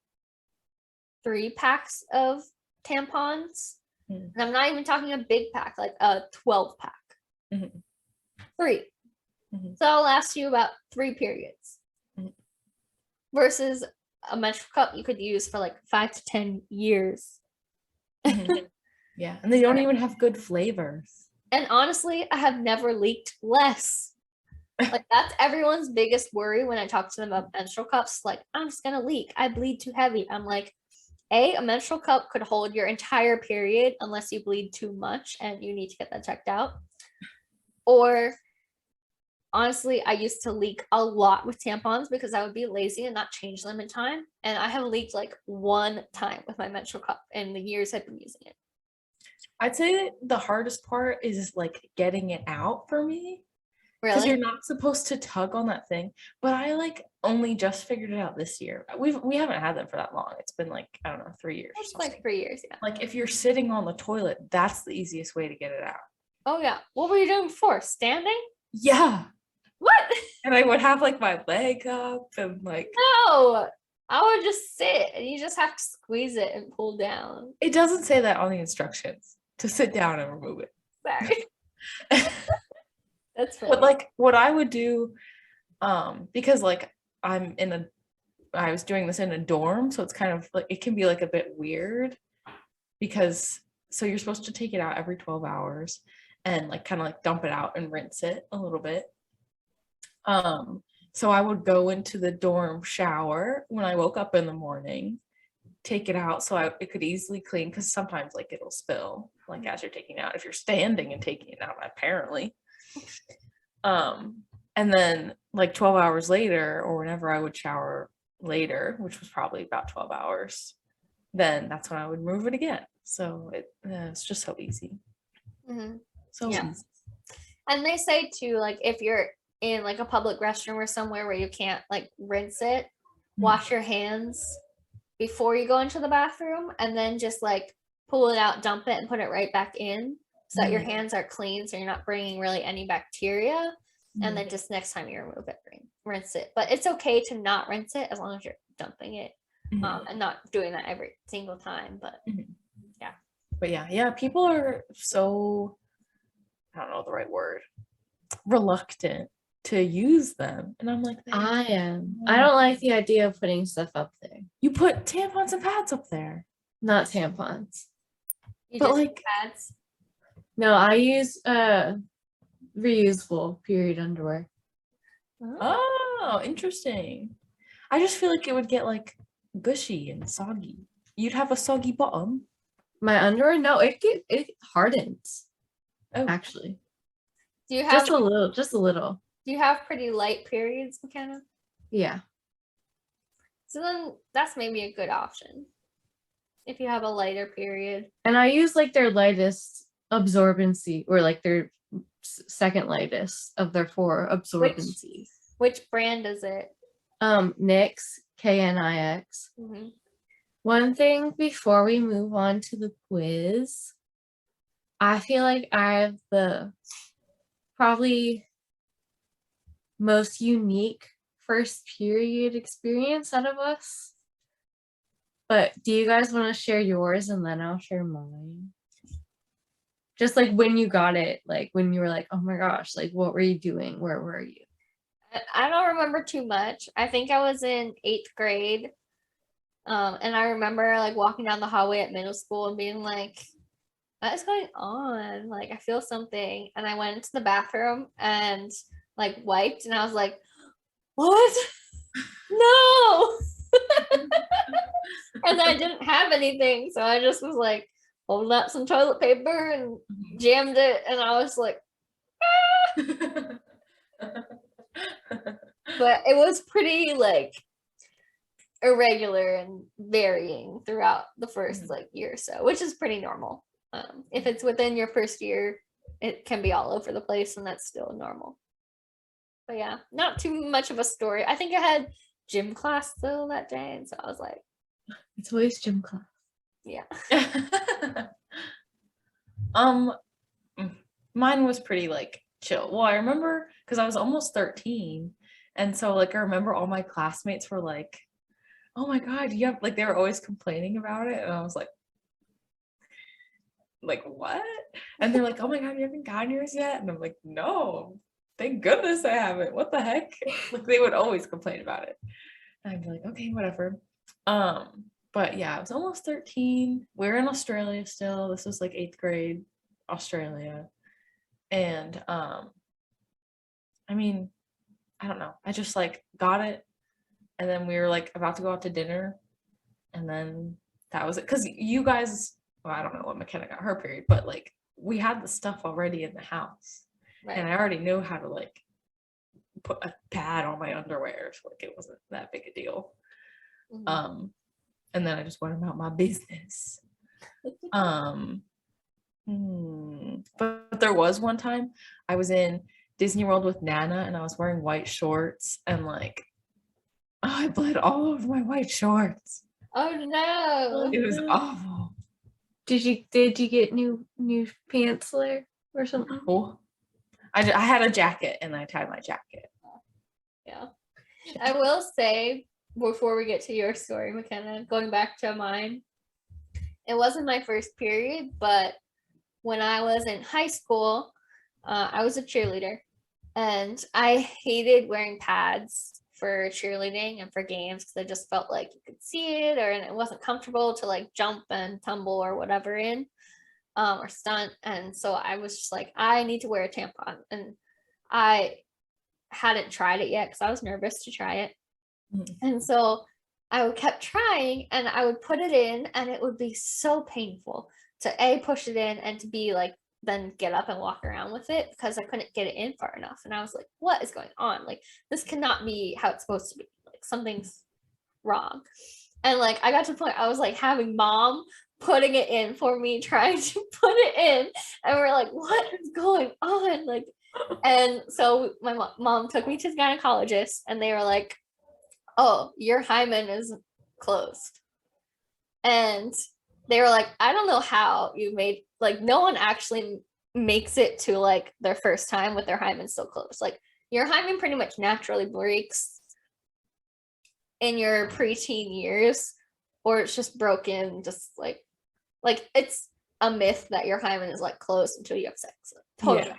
3 packs of tampons. And I'm not even talking a big pack, like a 12 pack. 3. So it'll last you about 3 periods. Versus a menstrual cup you could use for like 5 to 10 years. Yeah, and they don't even have good flavors. And honestly, I have never leaked less. Like that's everyone's biggest worry when I talk to them about menstrual cups. Like, I'm just gonna leak. I bleed too heavy. I'm like, a menstrual cup could hold your entire period unless you bleed too much and you need to get that checked out. Or honestly, I used to leak a lot with tampons because I would be lazy and not change them in time. And I have leaked like 1 time with my menstrual cup in the years I've been using it. I'd say the hardest part is like getting it out for me. Because Really? you're not supposed to tug on that thing. But I like only just figured it out this year. We haven't had them for that long. It's been like, I don't know, 3 years. It's like 3 years, yeah. Like if you're sitting on the toilet, that's the easiest way to get it out. Oh yeah. What were you doing before? Standing? Yeah. What? And I would have like my leg up and like. No. I would just sit and you just have to squeeze it and pull down. It doesn't say that on the instructions to sit down and remove it. Sorry. That's funny. But like what I would do, because like I was doing this in a dorm, so it's kind of like it can be like a bit weird because so you're supposed to take it out every 12 hours and like kind of like dump it out and rinse it a little bit. So I would go into the dorm shower when I woke up in the morning, take it out so it could easily clean because sometimes like it'll spill like as you're taking it out if you're standing and taking it out apparently. And then like 12 hours later or whenever I would shower later, which was probably about 12 hours, then that's when I would remove it again. So it's just so easy. So Yeah. easy. And they say too, like if you're in like a public restroom or somewhere where you can't like rinse it, wash your hands before you go into the bathroom and then just like pull it out, dump it and put it right back in so that your hands are clean so you're not bringing really any bacteria. And then just next time you remove it, rinse it. But it's okay to not rinse it as long as you're dumping it and not doing that every single time. But yeah, people are so, I don't know the right word, reluctant to use them. And I'm like, I am. I don't like the idea of putting stuff up there. you put tampons and pads up there. Not tampons. you But just like pads. No, I use reusable period underwear. Oh, interesting. I just feel like it would get like gushy and soggy. You'd have a soggy bottom. My underwear? No, it hardens. Oh. Actually. Do you have Just a little. Do you have pretty light periods, MacKenna? Yeah. So then that's maybe a good option if you have a lighter period. And I use like their lightest absorbency or like their second lightest of their 4 absorbencies. Which brand is it? Nix, KNIX. One thing before we move on to the quiz, I feel like I have the probably most unique first period experience out of us. But do you guys want to share yours and then I'll share mine? Just like when you got it, like when you were like, oh my gosh, like what were you doing? Where were you? I don't remember too much. I think I was in 8th grade. And I remember like walking down the hallway at middle school and being like, what is going on? Like, I feel something. And I went into the bathroom and like wiped, and I was like, what? No. And I didn't have anything. So I just was like holding up some toilet paper and jammed it. And I was like, but it was pretty like irregular and varying throughout the first like year or so, which is pretty normal. If it's within your first year, it can be all over the place, and that's still normal. But yeah, not too much of a story. I think I had gym class though that day, and so I was like, It's always gym class. yeah. Mine was pretty like chill. Well, I remember because I was almost 13, and so like I remember all my classmates were like, oh my god, you have, like, they were always complaining about it, and I was like what? And they're like, oh my god, you haven't gotten yours yet? And I'm like, no, thank goodness I haven't. What the heck? Like, they would always complain about it. And I'd be like, okay, whatever. But yeah, I was almost 13. We're in Australia still. This was like 8th grade Australia. And I mean, I don't know. I just like got it. And then we were like about to go out to dinner. And then that was it. Because you guys, well, I don't know what MacKenna got her period, but like we had the stuff already in the house. Right. And I already knew how to like put a pad on my underwear. So like it wasn't that big a deal. Mhm. And then I just went about my business. But there was one time I was in Disney World with Nana and I was wearing white shorts and like I bled all over my white shorts. Oh no. It was awful. Did you get new pants there or something? Oh, I had a jacket and I tied my jacket. Yeah. I will say, before we get to your story, MacKenna, going back to mine, it wasn't my first period, but when I was in high school, I was a cheerleader, and I hated wearing pads for cheerleading and for games because I just felt like you could see it, or and it wasn't comfortable to like jump and tumble or whatever in, or stunt. And so I was just like, I need to wear a tampon, and I hadn't tried it yet because I was nervous to try it. And so I kept trying, and I would put it in, and it would be so painful to push it in and to be like then get up and walk around with it because I couldn't get it in far enough. And I was like, what is going on? Like, this cannot be how it's supposed to be. Like, something's wrong. And like I got to the point I was like having mom putting it in for me, trying to put it in, and we're like, what is going on? Like, and so my mom took me to the gynecologist, and they were like, oh, your hymen is closed. And they were like, I don't know how you made, like, no one actually makes it to like their first time with their hymen still closed. Like, your hymen pretty much naturally breaks in your preteen years, or it's just broken, just like it's a myth that your hymen is like closed until you have sex. Totally.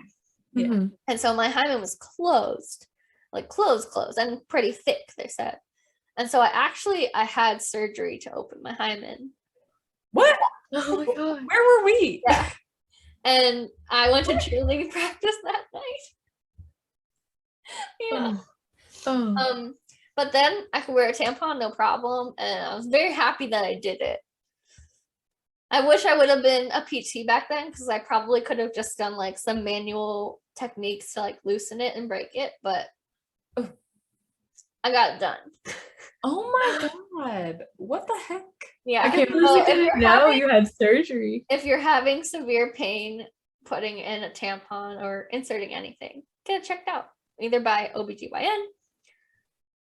Yeah. Mhm. And so my hymen was closed, like closed, and pretty thick, they said. And so I had surgery to open my hymen. What? Oh my god. Where were we? Yeah. And I went to cheerleading practice that night. Yeah. Oh. But then I could wear a tampon, no problem. And I was very happy that I did it. I wish I would have been a PT back then, because I probably could have just done like some manual techniques to like loosen it and break it, but I got it done. Oh my god. What the heck? Yeah. I can't So believe if you didn't you're know having- you had surgery. If you're having severe pain putting in a tampon or inserting anything, get it checked out, either by OBGYN,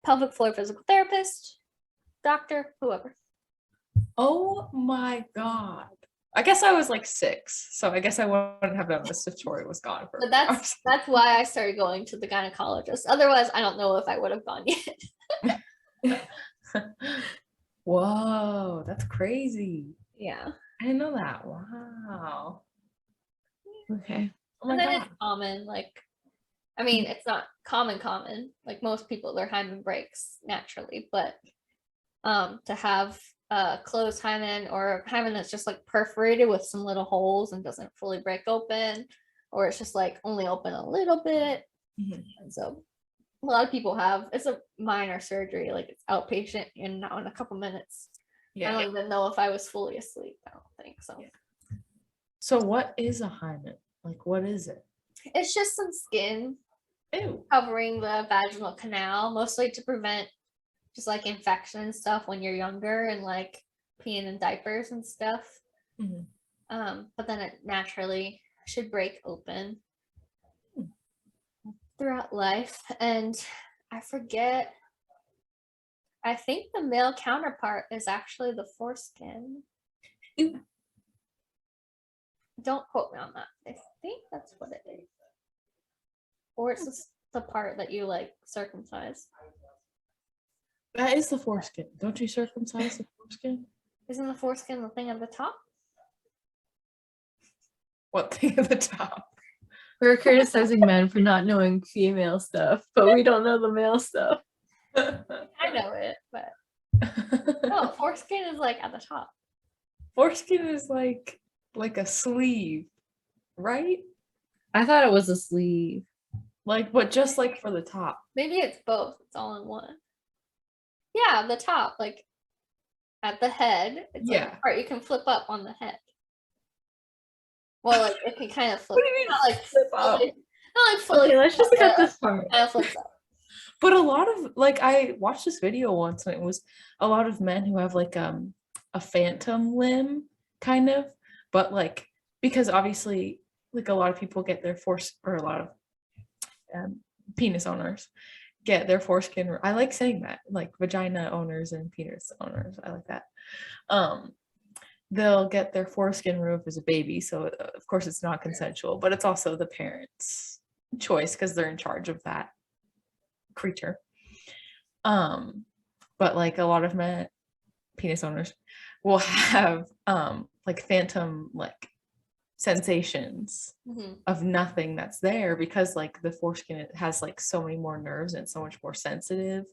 pelvic floor physical therapist, doctor, whoever. Oh my god. I guess I was like 6, so I guess I wouldn't have done this if Tori was gone for. But that's why I started going to the gynecologist. Otherwise, I don't know if I would have gone yet. Whoa, that's crazy. Yeah. I didn't know that. Wow. Okay. Oh my And then god. it's common, like, I mean, it's not common, like most people, their hymen breaks naturally, but to have a closed hymen or a hymen that's just like perforated with some little holes and doesn't fully break open, or it's just like only open a little bit. Mhm. And so a lot of people have, it's a minor surgery, like it's outpatient and now in a couple minutes. I Yeah. don't even know if I was fully asleep. I don't think so. Yeah. So what is a hymen? Like, what is it? It's just some skin Ew. covering the vaginal canal, mostly to prevent just like infection and stuff when you're younger and like peeing in diapers and stuff. Mhm. But then it naturally should break open throughout life. And I forget, I think the male counterpart is actually the foreskin. Ew. Don't quote me on that. I think that's what it is. Or it's just the part that you like circumcise. That is the foreskin. Don't you circumcise the foreskin? Isn't the foreskin the thing at the top? What thing at the top? We're criticizing men for not knowing female stuff, but we don't know the male stuff. I know it, but no, foreskin is like at the top. Foreskin is like a sleeve, right? I thought it was a sleeve. Like, but just like for the top. Maybe it's both. It's all in one. Yeah, the top, like at the head. It's like Yeah. the part you can flip up on the head. Well, like it can kind of flip. What do you mean Not like flip up? fully, not like fully. Okay, let's just cut this part. Kind of flips up. But a lot of, like, I watched this video once and it was a lot of men who have like a phantom limb kind of, but like, because obviously like a lot of people get their or a lot of penis owners get their foreskin. I like saying that, like vagina owners and penis owners. I like that. They'll get their foreskin removed as a baby, so of course it's not consensual, but it's also the parents' choice because they're in charge of that creature. But like a lot of men, penis owners, will have like phantom like sensations of nothing that's there because like the foreskin, it has like so many more nerves and it's so much more sensitive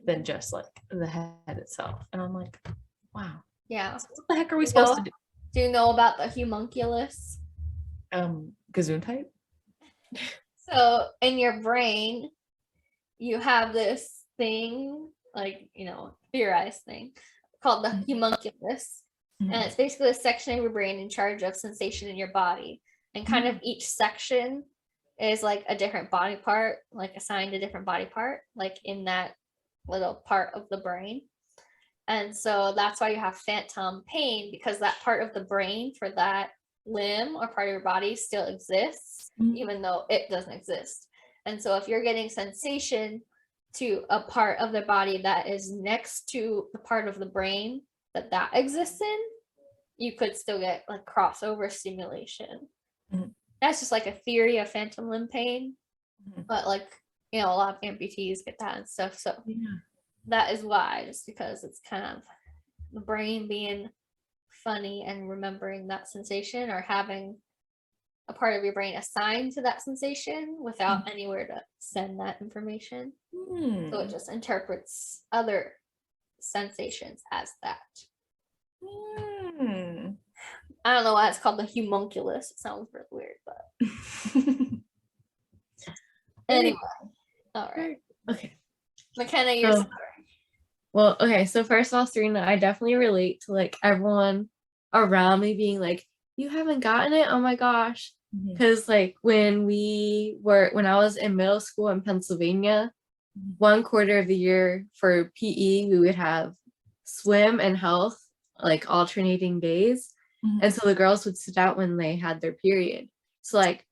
than just like the head itself. And I'm like, wow. Yeah. So what the heck are we supposed to do? Do you know about the homunculus? Gazoon type? So in your brain, you have this thing, like, theorized thing called the homunculus. Mhm. And it's basically a section of your brain in charge of sensation in your body. And kind of each section is like a different body part, like assigned a different body part, like in that little part of the brain. And so that's why you have phantom pain, because that part of the brain for that limb or part of your body still exists, even though it doesn't exist. And so if you're getting sensation to a part of the body that is next to the part of the brain that exists in, you could still get like crossover stimulation. That's just like a theory of phantom limb pain, but like, a lot of amputees get that and stuff. So that is why, just because it's kind of the brain being funny and remembering that sensation, or having a part of your brain assigned to that sensation without anywhere to send that information. So it just interprets other sensations as that. I don't know why it's called the homunculus. It sounds really weird, but anyway. All right. Okay. MacKenna, your story. Well, okay, so first of all, Serena, I definitely relate to like everyone around me being like, you haven't gotten it? Oh my gosh. Because like when I was in middle school in Pennsylvania, 1/4 of the year for PE, we would have swim and health, like alternating days. And so the girls would sit out when they had their period. So like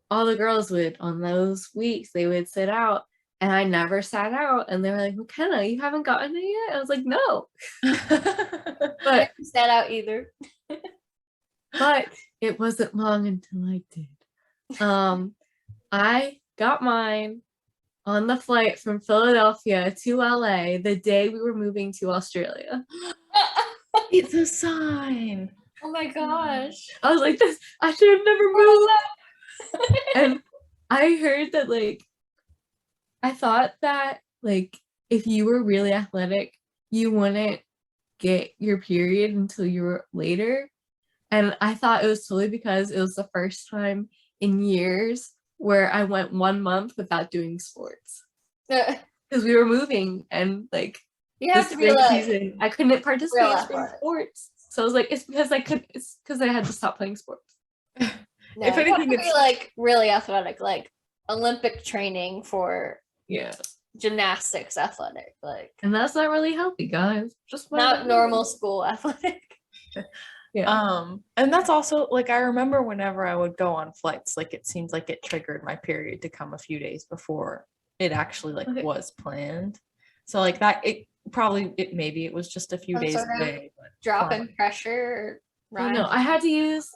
all the girls would, on those weeks, they would sit out. And I never sat out, and they were like, MacKenna, you haven't gotten it yet? I was like, no. But I never sat out either. But it wasn't long until I did. I got mine on the flight from Philadelphia to LA the day we were moving to Australia. It's a sign. Oh my gosh. I was like, this, I should have never moved. And I heard that, like, I thought that, like, if you were really athletic, you wouldn't get your period until you were later. And I thought it was totally because it was the first time in years where I went 1 month without doing sports. Because we were moving and, like, You the have to be spring like season, I couldn't participate real in spring athletic. sports. So I was like, it's because I had to stop playing sports. no, If you anything, have to be it's- like really athletic, like Olympic training for Yeah. gymnastics athletic, like And that's not really healthy, guys. Just not normal school athletic. Yeah. And that's also like I remember whenever I would go on flights, like it seems like it triggered my period to come a few days before it actually like Okay. was planned. So like that maybe it was just a few Some days sort of away. But Drop fine. in pressure. Oh, no, I had to use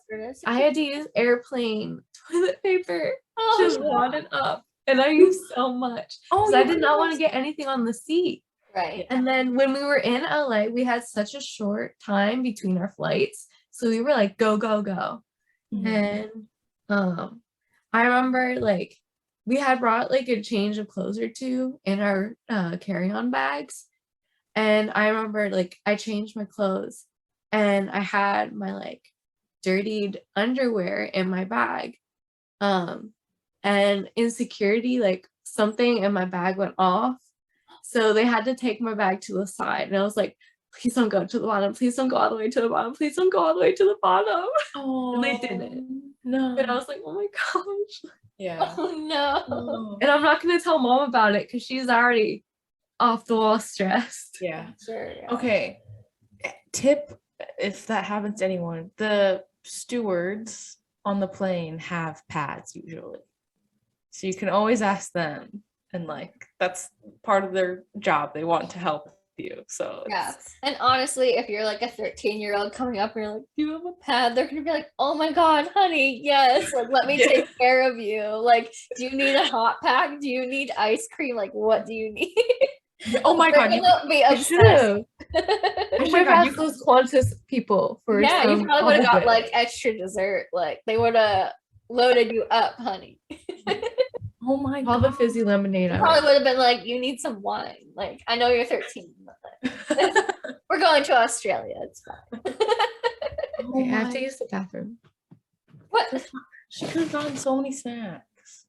airplane toilet paper. Just wadded up. And I used so much. Because I did not want to get anything on the seat. Right. And then when we were in LA, we had such a short time between our flights. So we were like, go, go, go. Mhm. And I remember like we had brought like a change of clothes or two in our carry-on bags. And I remember like I changed my clothes and I had my like dirtied underwear in my bag. And in security, like something in my bag went off. So they had to take my bag to the side. And I was like, please don't go to the bottom. Please don't go all the way to the bottom. Please don't go all the way to the bottom. Oh, And they didn't. No. And I was like, oh my gosh. Yeah. Oh no. Oh. And I'm not going to tell mom about it because she's already off the wall stressed. Yeah. Sure. Yeah. Okay. Tip if that happens to anyone, the stewards on the plane have pads usually. So you can always ask them. And like that's part of their job. They want to help you. So Yeah. And honestly, if you're like a 13-year-old coming up and you're like, do you have a pad? They're gonna be like, oh my god, honey, yes. Like, let me Yeah. take care of you. Like, do you need a hot pack? Do you need ice cream? Like, what do you need? oh my They're god, you gonna be I obsessed. should have. I my should have God, asked those Qantas people for Yeah, you some probably would have got Ovid. like extra dessert. Like, they would have loaded you up, honey. oh my all the fizzy lemonade. You I probably want. would have been like, you need some wine. Like, I know you're 13, but we're going to Australia. It's fine. oh Okay, I have to my- use the bathroom. What? She could have gotten so many snacks.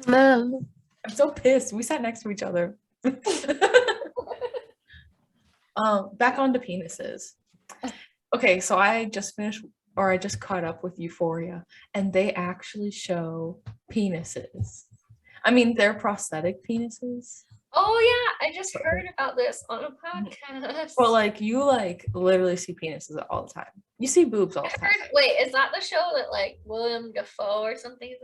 No. I'm so pissed. We sat next to each other. Back on to penises. Okay, so I just caught up with Euphoria, and they actually show penises. I mean, they're prosthetic penises, Oh yeah, I just heard about this on a podcast. but like you like literally see penises all the time. You see boobs all I the time. heard, wait, is that the show that like William Dafoe or something is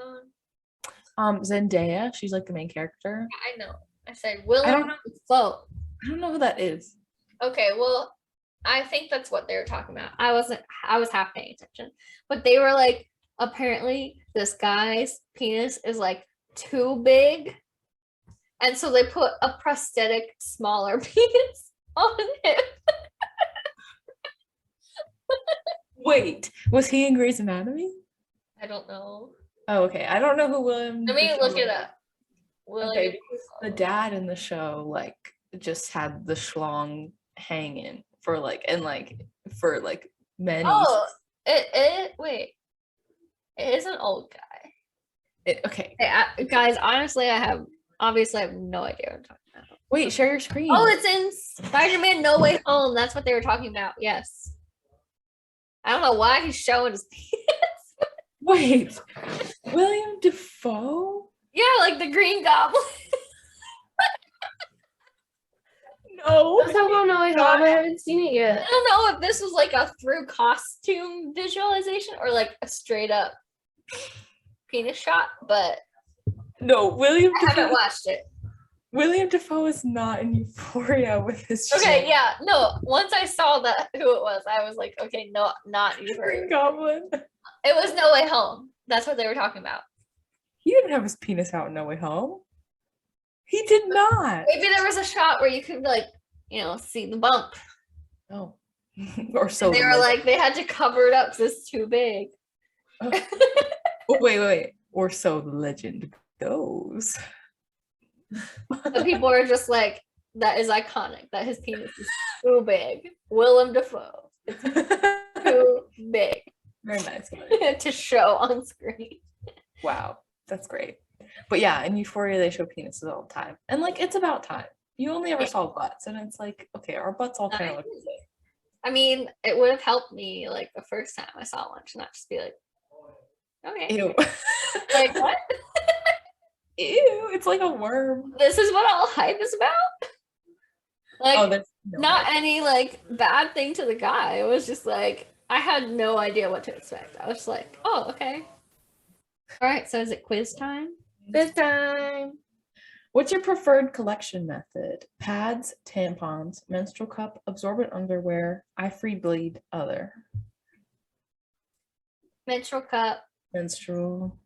on? Zendaya, she's like the main character. I know. I said William know. Dafoe. I don't know who that is. Okay, well, I think that's what they were talking about. I was half paying attention. But they were like, apparently this guy's penis is like too big. And so they put a prosthetic smaller penis on him. Wait, was he in Grey's Anatomy? I don't know. Oh, okay. I don't know who William. Let me Dafoe look it is. up. William Okay, because the Dafoe. dad in the show like just had the schlong hanging for like many. Oh, wait. It is an old guy. Okay. Hey, guys, honestly, I have no idea what I'm talking about. Wait, share your screen. Oh, it's in Spider-Man No Way Home. That's what they were talking about. Yes. I don't know why he's showing his penis. Wait. William Dafoe? Yeah, like the Green Goblin. No. Let's talk about No Way Home. I haven't seen it I yet. don't know if this was like a through costume visualization or like a straight up penis shot, but No, William I haven't Dafoe. watched it. William Dafoe is not in Euphoria with his Okay, schlong. yeah, no. Once I saw that who it was, I was like, okay, no, not you. Green Goblin. It was No Way Home. That's what they were talking about. He didn't have his penis out in No Way Home. He did not. Maybe there was a shot where you could like, see the bump. No. Or so And they the were legend. like, they had to cover it up because it's too big. Oh, wait. Or so the legend goes. The people are just like, that is iconic. That his penis is too big. Willem Dafoe. It's too big Very nice. to show on screen. Wow, that's great. But yeah, in Euphoria they show penises all the time, and like it's about time. You only ever saw butts, and it's like, okay, our butts all kind of look the same. I mean, it would have helped me like the first time I saw one to not just be like, okay, Ew. like what? Ew, it's like a worm. This is what all hype is about? Like, Oh, that's no not way. any like bad thing to the guy. It was just like, I had no idea what to expect. I was just like, oh, okay. All right, so is it quiz time? This time. What's your preferred collection method? Pads, tampons, menstrual cup, absorbent underwear, I free bleed, other. Menstrual cup. Menstrual.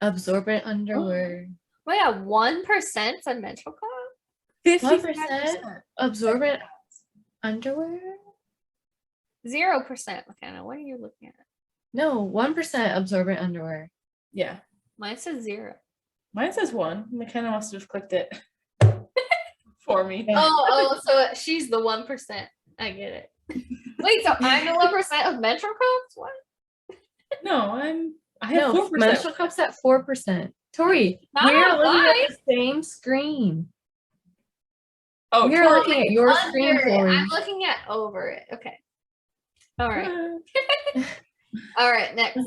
Absorbent underwear. Oh yeah, 1% on menstrual cup. 1% absorbent underwear? 0%, MacKenna. What are you looking at? No, 1% absorbent underwear. Yeah. Mine says 0. Mine says 1. McKenna must have just clicked it for me. Yeah. Oh, so she's the 1%. I get it. Wait, so I'm the 1% of menstrual cups? What? No, I have No, 4%. menstrual cups at 4%. Tori, Not we're on looking mine. at the same screen. Oh, We're Tori. looking at your screen, Under it. Tori. I'm looking at over it. Okay. All right. All right, next.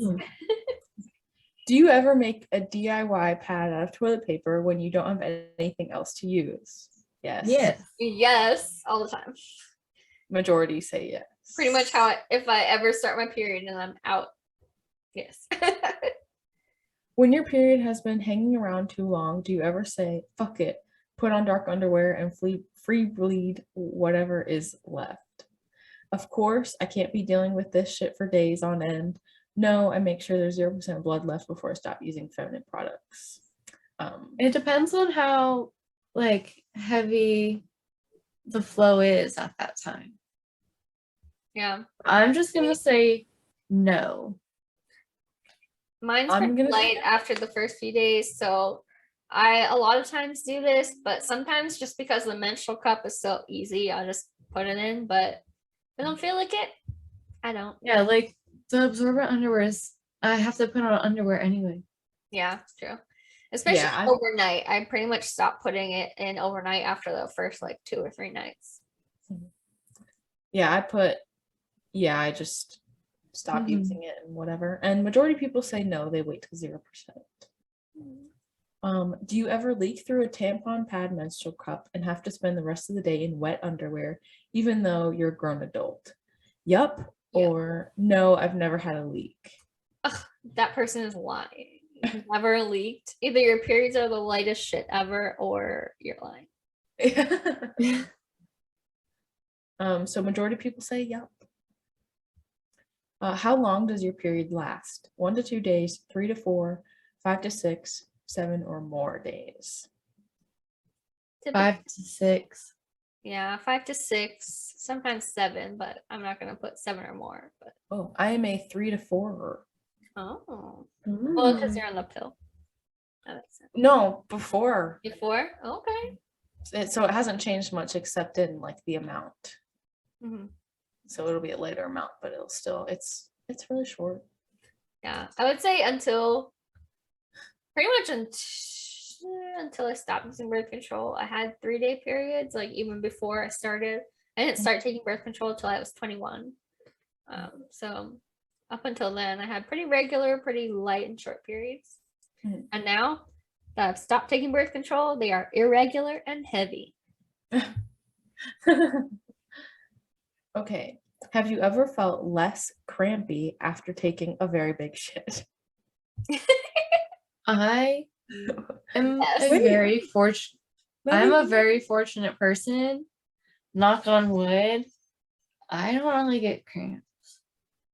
Do you ever make a DIY pad out of toilet paper when you don't have anything else to use? Yes. Yes. Yes, all the time. Majority say yes. Pretty much how if I ever start my period and I'm out. Yes. When your period has been hanging around too long, do you ever say, fuck it, put on dark underwear and free bleed whatever is left? Of course, I can't be dealing with this shit for days on end. No, I make sure there's 0% blood left before I stop using feminine products. It depends on how like heavy the flow is at that time. Yeah. I'm just gonna say no. Mine's I'm pretty gonna light after the first few days, so I a lot of times do this, but sometimes just because the menstrual cup is so easy, I'll just put it in, but if I don't feel like it, I don't. Yeah, like the absorbent underwear is I have to put on underwear anyway. Yeah, it's true. Especially Yeah, overnight. I pretty much stopped putting it in overnight after the first like 2 or 3 nights. I just stop using it and whatever. And majority of people say no, they wait till 0%. Do you ever leak through a tampon pad menstrual cup and have to spend the rest of the day in wet underwear, even though you're a grown adult? Yup. Yeah. Or no, I've never had a leak. Ugh, that person is lying. You've never leaked. Either your periods are the lightest shit ever or you're lying. So majority of people say yup. How long does your period last? 1 to 2 days, 3 to 4, 5 to 6, 7 or more days. 5 to 6. Yeah, 5 to 6, sometimes 7, but I'm not gonna put 7 or more. But Oh, I am a 3 to 4. oh, well, because Mm. you're on the pill. That makes sense. No, before. Before, okay. So it hasn't changed much except in like the amount. Mhm. So it'll be a later amount, but it'll still it's really short. Yeah, I would say until pretty much until I stopped using birth control. I had 3-day periods, like even before I started. I didn't start taking birth control until I was 21. So up until then, I had pretty regular, pretty light and short periods. Mhm. And now that I've stopped taking birth control, they are irregular and heavy. Okay. Have you ever felt less crampy after taking a very big shit? I am Yes. a very fortunate. I'm a very fortunate person. Knock on wood. I don't really get cramps.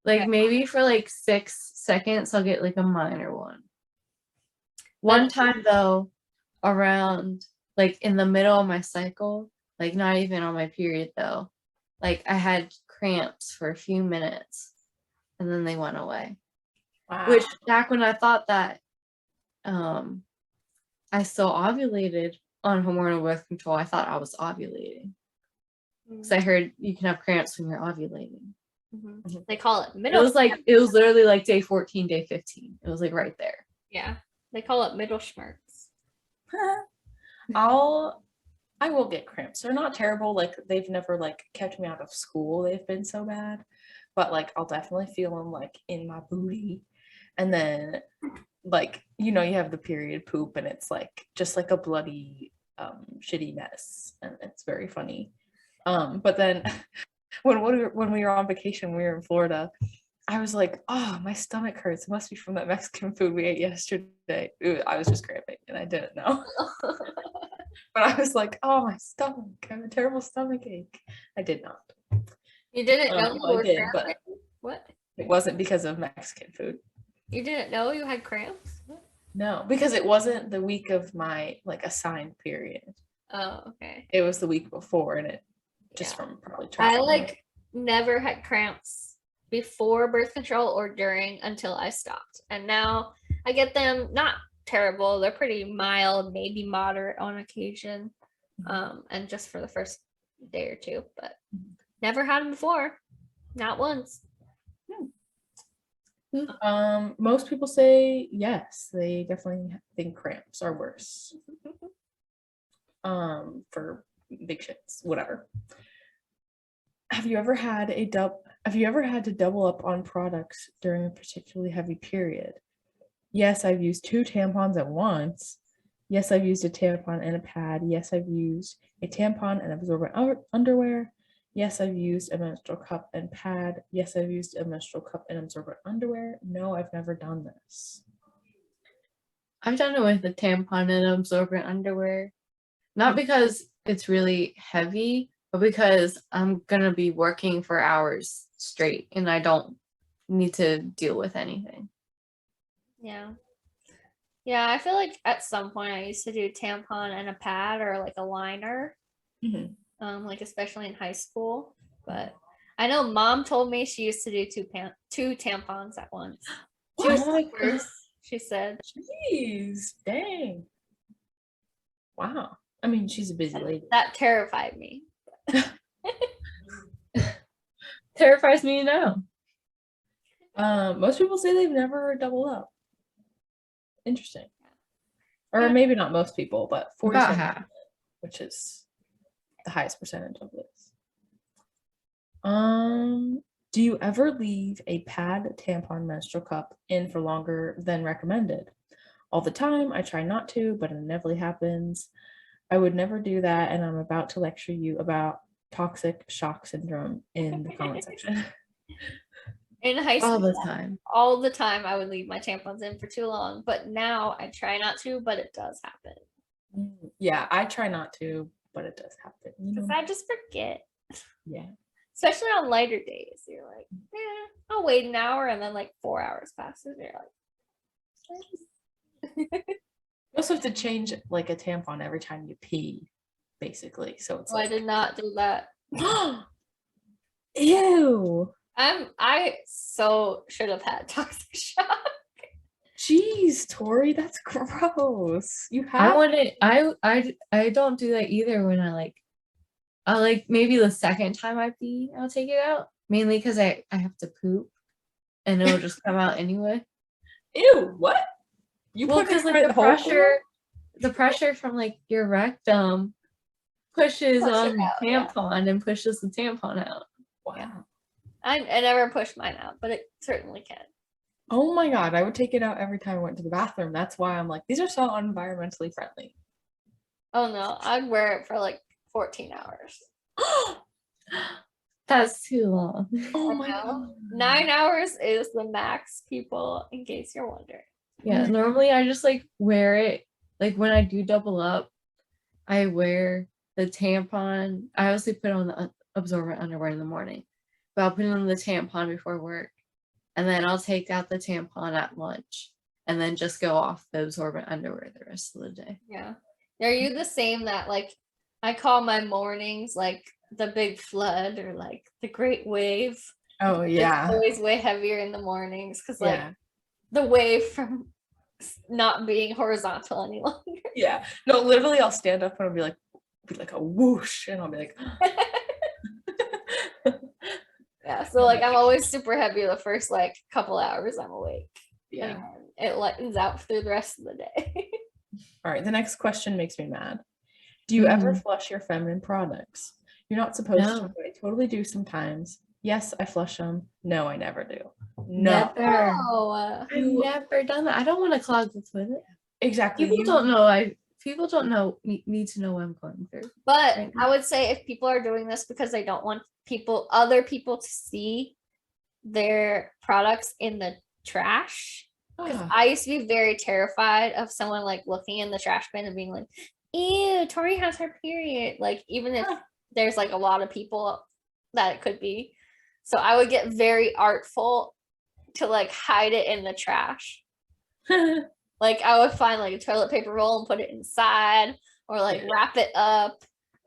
Like Okay. maybe for like 6 seconds, I'll get like a minor one. One time though, around like in the middle of my cycle, like not even on my period though, like I had cramps for a few minutes and then they went away. Wow. Which back when I thought that I still ovulated on hormonal birth control, I thought I was ovulating. Because I heard you can have cramps when you're ovulating. They call it It middle. was literally like day 14, day 15. It was like right there. Yeah, they call it middle schmerz. I will get cramps. They're not terrible. Like they've never like kept me out of school. They've been so bad, but like I'll definitely feel them like in my booty, and then like you have the period poop, and it's like just like a bloody shitty mess, and it's very funny. But then when we were on vacation, we were in Florida. I was like, oh, my stomach hurts. It must be from that Mexican food we ate yesterday. I was just cramping and I didn't know. But I was like, oh, my stomach. I have a terrible stomach ache. I did not. You didn't know you Well, I were did, but cramping? What? it wasn't because of Mexican food. You didn't know you had cramps? What? No, because it wasn't the week of my like assigned period. Oh, okay. It was the week before, and it just from probably I traveling. like never had cramps before birth control or during until I stopped. And now I get them not terrible. They're pretty mild, maybe moderate on occasion. And just for the first day or two, but never had them before. Not once. Most people say yes, they definitely think cramps are worse. For big shits, whatever. Have you ever had to double up on products during a particularly heavy period? Yes, I've used 2 tampons at once. Yes, I've used a tampon and a pad. Yes, I've used a tampon and absorbent underwear. Yes, I've used a menstrual cup and pad. Yes, I've used a menstrual cup and absorbent underwear. No, I've never done this. I've done it with a tampon and absorbent underwear. Not because it's really heavy, but because I'm going to be working for hours straight and I don't need to deal with anything. Yeah. Yeah, I feel like at some point I used to do tampon and a pad or like a liner. Like especially in high school. But I know mom told me she used to do two tampons at once. What? She said. Jeez, dang. Wow. I mean, she's a busy lady. That terrified me. Terrifies me now. Most people say they've never doubled up. Interesting. Or maybe not most people, but 47%, About half. which is the highest percentage of this. Do you ever leave a pad, tampon, menstrual cup in for longer than recommended? All the time. I try not to, but it inevitably happens. I would never do that, and I'm about to lecture you about toxic shock syndrome in the comment section. In high school, all the time I would leave my tampons in for too long, but now I try not to, but it does happen. Yeah, I try not to, but it does happen. Because I just forget. Yeah. Especially on lighter days. You're like, I'll wait an hour, and then like 4 hours passes. And you're like, You also have to change like a tampon every time you pee, basically. So it's I did not do that. Ew. I so should have had toxic shock. Jeez, Tori, that's gross. You have I don't do that either when I like maybe the second time I pee, I'll take it out. Mainly because I have to poop and it'll just come out anyway. Ew, what? You put because like the pressure from like your rectum pushes on the tampon and pushes the tampon out. Wow. Yeah. I never pushed mine out, but it certainly can. Oh my god, I would take it out every time I went to the bathroom. That's why I'm like, these are so unenvironmentally friendly. Oh no, I'd wear it for like 14 hours. That's too long. Oh my god. 9 hours is the max, people, in case you're wondering. Yeah, normally I just like wear it. Like when I do double up, I wear the tampon. I obviously put on the absorbent underwear in the morning, but I'll put on the tampon before work, and then I'll take out the tampon at lunch, and then just go off the absorbent underwear the rest of the day. Yeah. Are you the same that like I call my mornings like the big flood or like the great wave. Oh It's yeah. always way heavier in the mornings because like Yeah. the wave from not being horizontal any longer. Yeah. No, literally I'll stand up and it'll be like a whoosh and I'll be like Yeah, so like I'm always super heavy the first like couple hours I'm awake. yeah. And it lightens out through the rest of the day. All right, the next question makes me mad. Do you ever flush your feminine products? You're not supposed to, No. but I totally do sometimes. Yes, I flush them. No, I never do. No. Never. Oh, I've never done that. I don't want to clog the toilet. Exactly. People don't know. People don't know. Need to know what I'm going through. but Right. I would say if people are doing this because they don't want other people to see their products in the trash. Because I used to be very terrified of someone like looking in the trash bin and being like, ew, Tori has her period. Like, even if there's like a lot of people that it could be. So I would get very artful to like hide it in the trash. Like I would find like a toilet paper roll and put it inside or like wrap it up.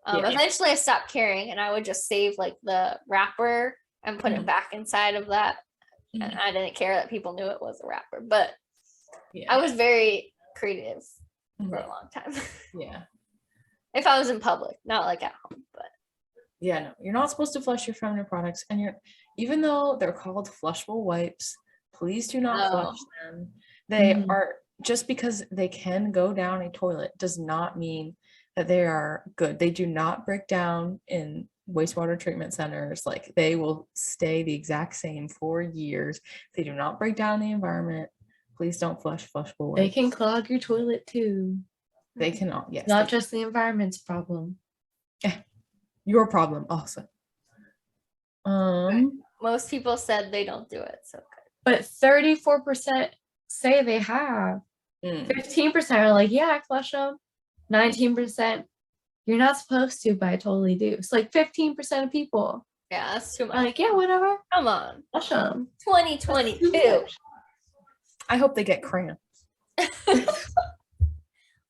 Eventually I stopped caring and I would just save like the wrapper and put it back inside of that. And I didn't care that people knew it was a wrapper, but I was very creative for a long time. Yeah. If I was in public, not like at home, but Yeah, no, you're not supposed to flush your feminine products, and even though they're called flushable wipes, please do not flush them. They are, just because they can go down a toilet does not mean that they are good. They do not break down in wastewater treatment centers. Like, they will stay the exact same for years. They do not break down the environment. Please don't flush flushable wipes. They can clog your toilet too. They cannot. Yes. Not just the environment's problem. Your problem also. most people said they don't do it. So good. But 34% say they have. 15% are like, yeah, I flush them. 19%, you're not supposed to, but I totally do. It's like 15% of people. Yeah, that's too much. Like, yeah, whatever. Come on. Flush them. 2022. I hope they get cramps.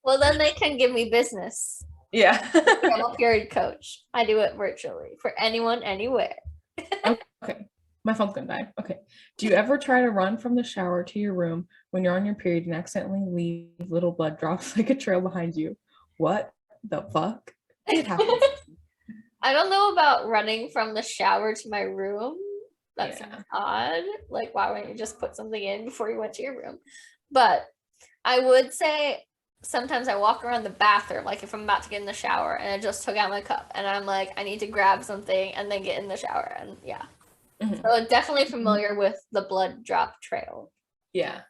Well, then they can give me business. Yeah. I'm a period coach. I do it virtually for anyone, anywhere. Okay. My phone's gonna die. Okay. Do you ever try to run from the shower to your room when you're on your period and accidentally leave little blood drops like a trail behind you? What the fuck? It happens. I don't know about running from the shower to my room. That's odd. Like, why wouldn't you just put something in before you went to your room? But I would say sometimes I walk around the bathroom, like if I'm about to get in the shower and I just took out my cup and I'm like, I need to grab something and then get in the shower. And yeah. So definitely familiar with the blood drop trail. Yeah.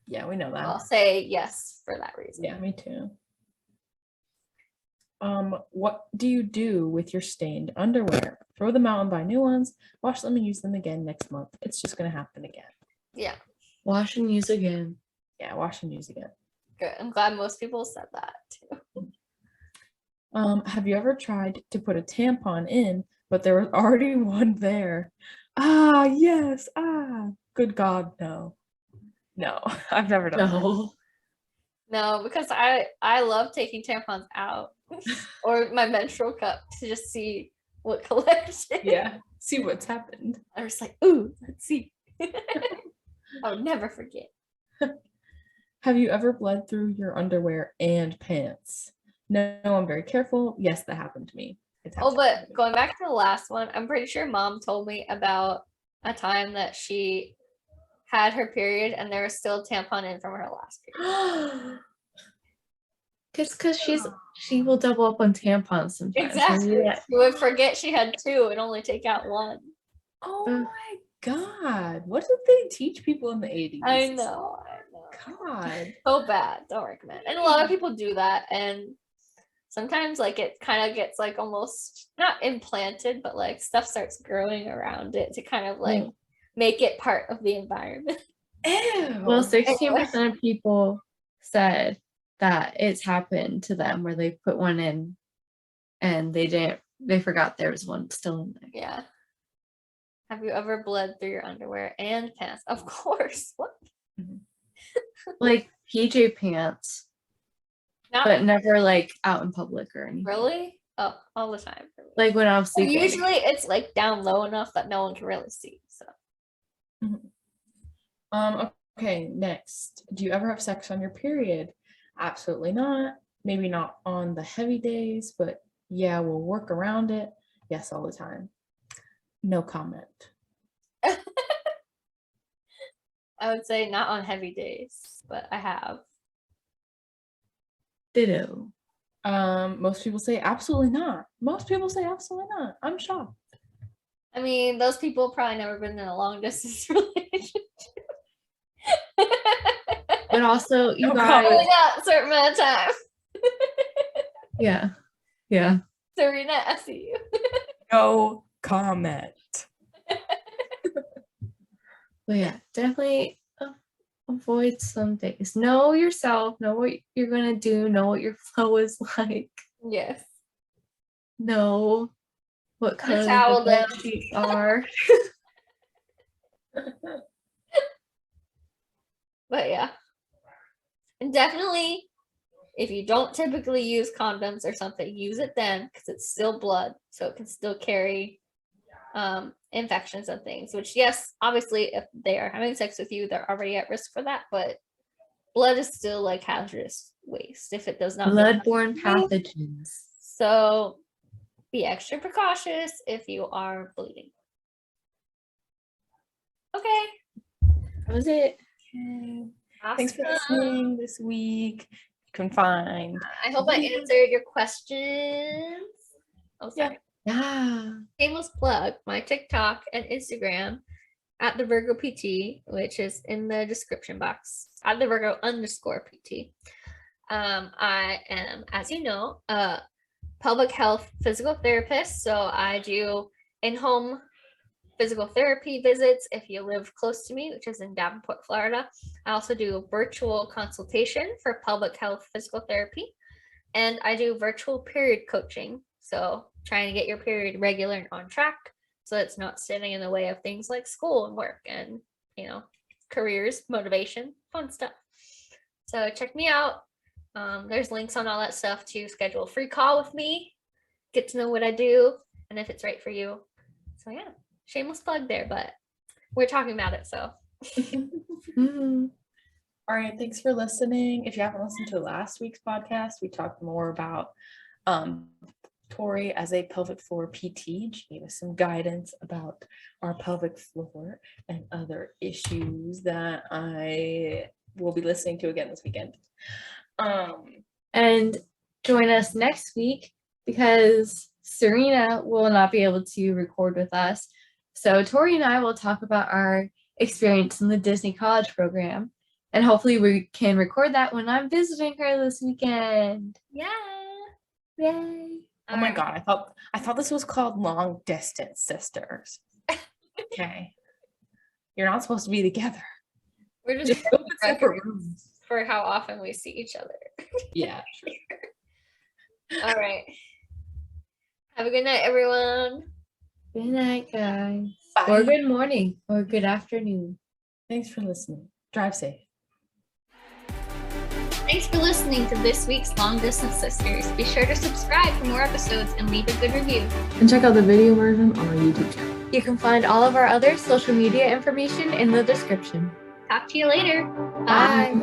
Yeah, we know that. I'll say yes for that reason. Yeah, me too. What do you do with your stained underwear? Throw them out and buy new ones, wash them and use them again next month. It's just gonna happen again. Yeah. Wash and use again. Yeah, wash and use again. Good. I'm glad most people said that too. Have you ever tried to put a tampon in, but there was already one there? Ah, yes. Ah, good God, no. No, I've never done that. No, because I love taking tampons out or my menstrual cup to just see what collection. Yeah, see what's happened. I was like, ooh, let's see. I would never forget. Have you ever bled through your underwear and pants? No, I'm very careful. Yes, that happened to me. Oh, but going back to the last one, I'm pretty sure mom told me about a time that she had her period and there was still a tampon in from her last period. Because she will double up on tampons sometimes. Exactly. She would forget she had two and only take out one. Oh my God. What did they teach people in the 80s? I know. God. So bad. Don't recommend. And a lot of people do that. And sometimes like it kind of gets like almost not implanted, but like stuff starts growing around it to kind of like make it part of the environment. Ew. Well, 16% of people said that it's happened to them where they put one in and they forgot there was one still in there. Yeah. Have you ever bled through your underwear and pants? Of course. What? Like PJ pants, but never like out in public or anything. Really? Oh, all the time. For me. Like when I'm But sleeping. usually it's like down low enough that no one can really see. So Okay, next. Do you ever have sex on your period? Absolutely not. Maybe not on the heavy days, but yeah, we'll work around it. Yes, all the time. No comment. I would say not on heavy days, but I have. Ditto. Most people say absolutely not. Most people say absolutely not. I'm shocked. I mean, those people probably never been in a long distance relationship. But also, you No guys. Only got a certain amount of time. Yeah. Yeah. Serena, I see you. No comment. But yeah, definitely avoid some things. Know yourself. Know what you're going to do. Know what your flow is like. Yes. Know what Put a color towel the bed down. sheets are. But yeah. And definitely, if you don't typically use condoms or something, use it then because it's still blood. So it can still carry infections and things, which, yes, obviously, if they are having sex with you, they're already at risk for that. But blood is still like hazardous waste if it does not get Bloodborne pathogens. So be extra precautious if you are bleeding. Okay. That was it. Okay. Thanks for Awesome. listening this week. Confined. I hope I answered your questions. Oh, sorry. Yeah. Shameless plug, my TikTok and Instagram at the Virgo PT, which is in the description box, at the Virgo _PT. I am, as you know, a public health physical therapist. So I do in-home physical therapy visits if you live close to me, which is in Davenport, Florida. I also do virtual consultation for public health physical therapy. And I do virtual period coaching. So trying to get your period regular and on track so it's not standing in the way of things like school and work and, you know, careers, motivation, fun stuff. So check me out. There's links on all that stuff to schedule a free call with me, get to know what I do, and if it's right for you. So yeah, shameless plug there, but we're talking about it, so. Mhm. All right, thanks for listening. If you haven't listened to last week's podcast, we talked more about Tori as a pelvic floor PT. She gave us some guidance about our pelvic floor and other issues that I will be listening to again this weekend. And join us next week because Serena will not be able to record with us. So Tori and I will talk about our experience in the Disney College program. And hopefully we can record that when I'm visiting her this weekend. Yeah. Yay. Oh my God, I thought this was called Long Distance Sisters. Okay. You're not supposed to be together. We're just Go in separate rooms. for how often we see each other. Yeah. All right. Have a good night, everyone. Good night, guys. Bye. Or good morning or good afternoon. Thanks for listening. Drive safe. Thanks for listening to this week's Long Distance Sisters. Be sure to subscribe for more episodes and leave a good review. And check out the video version on our YouTube channel. You can find all of our other social media information in the description. Talk to you later. Bye.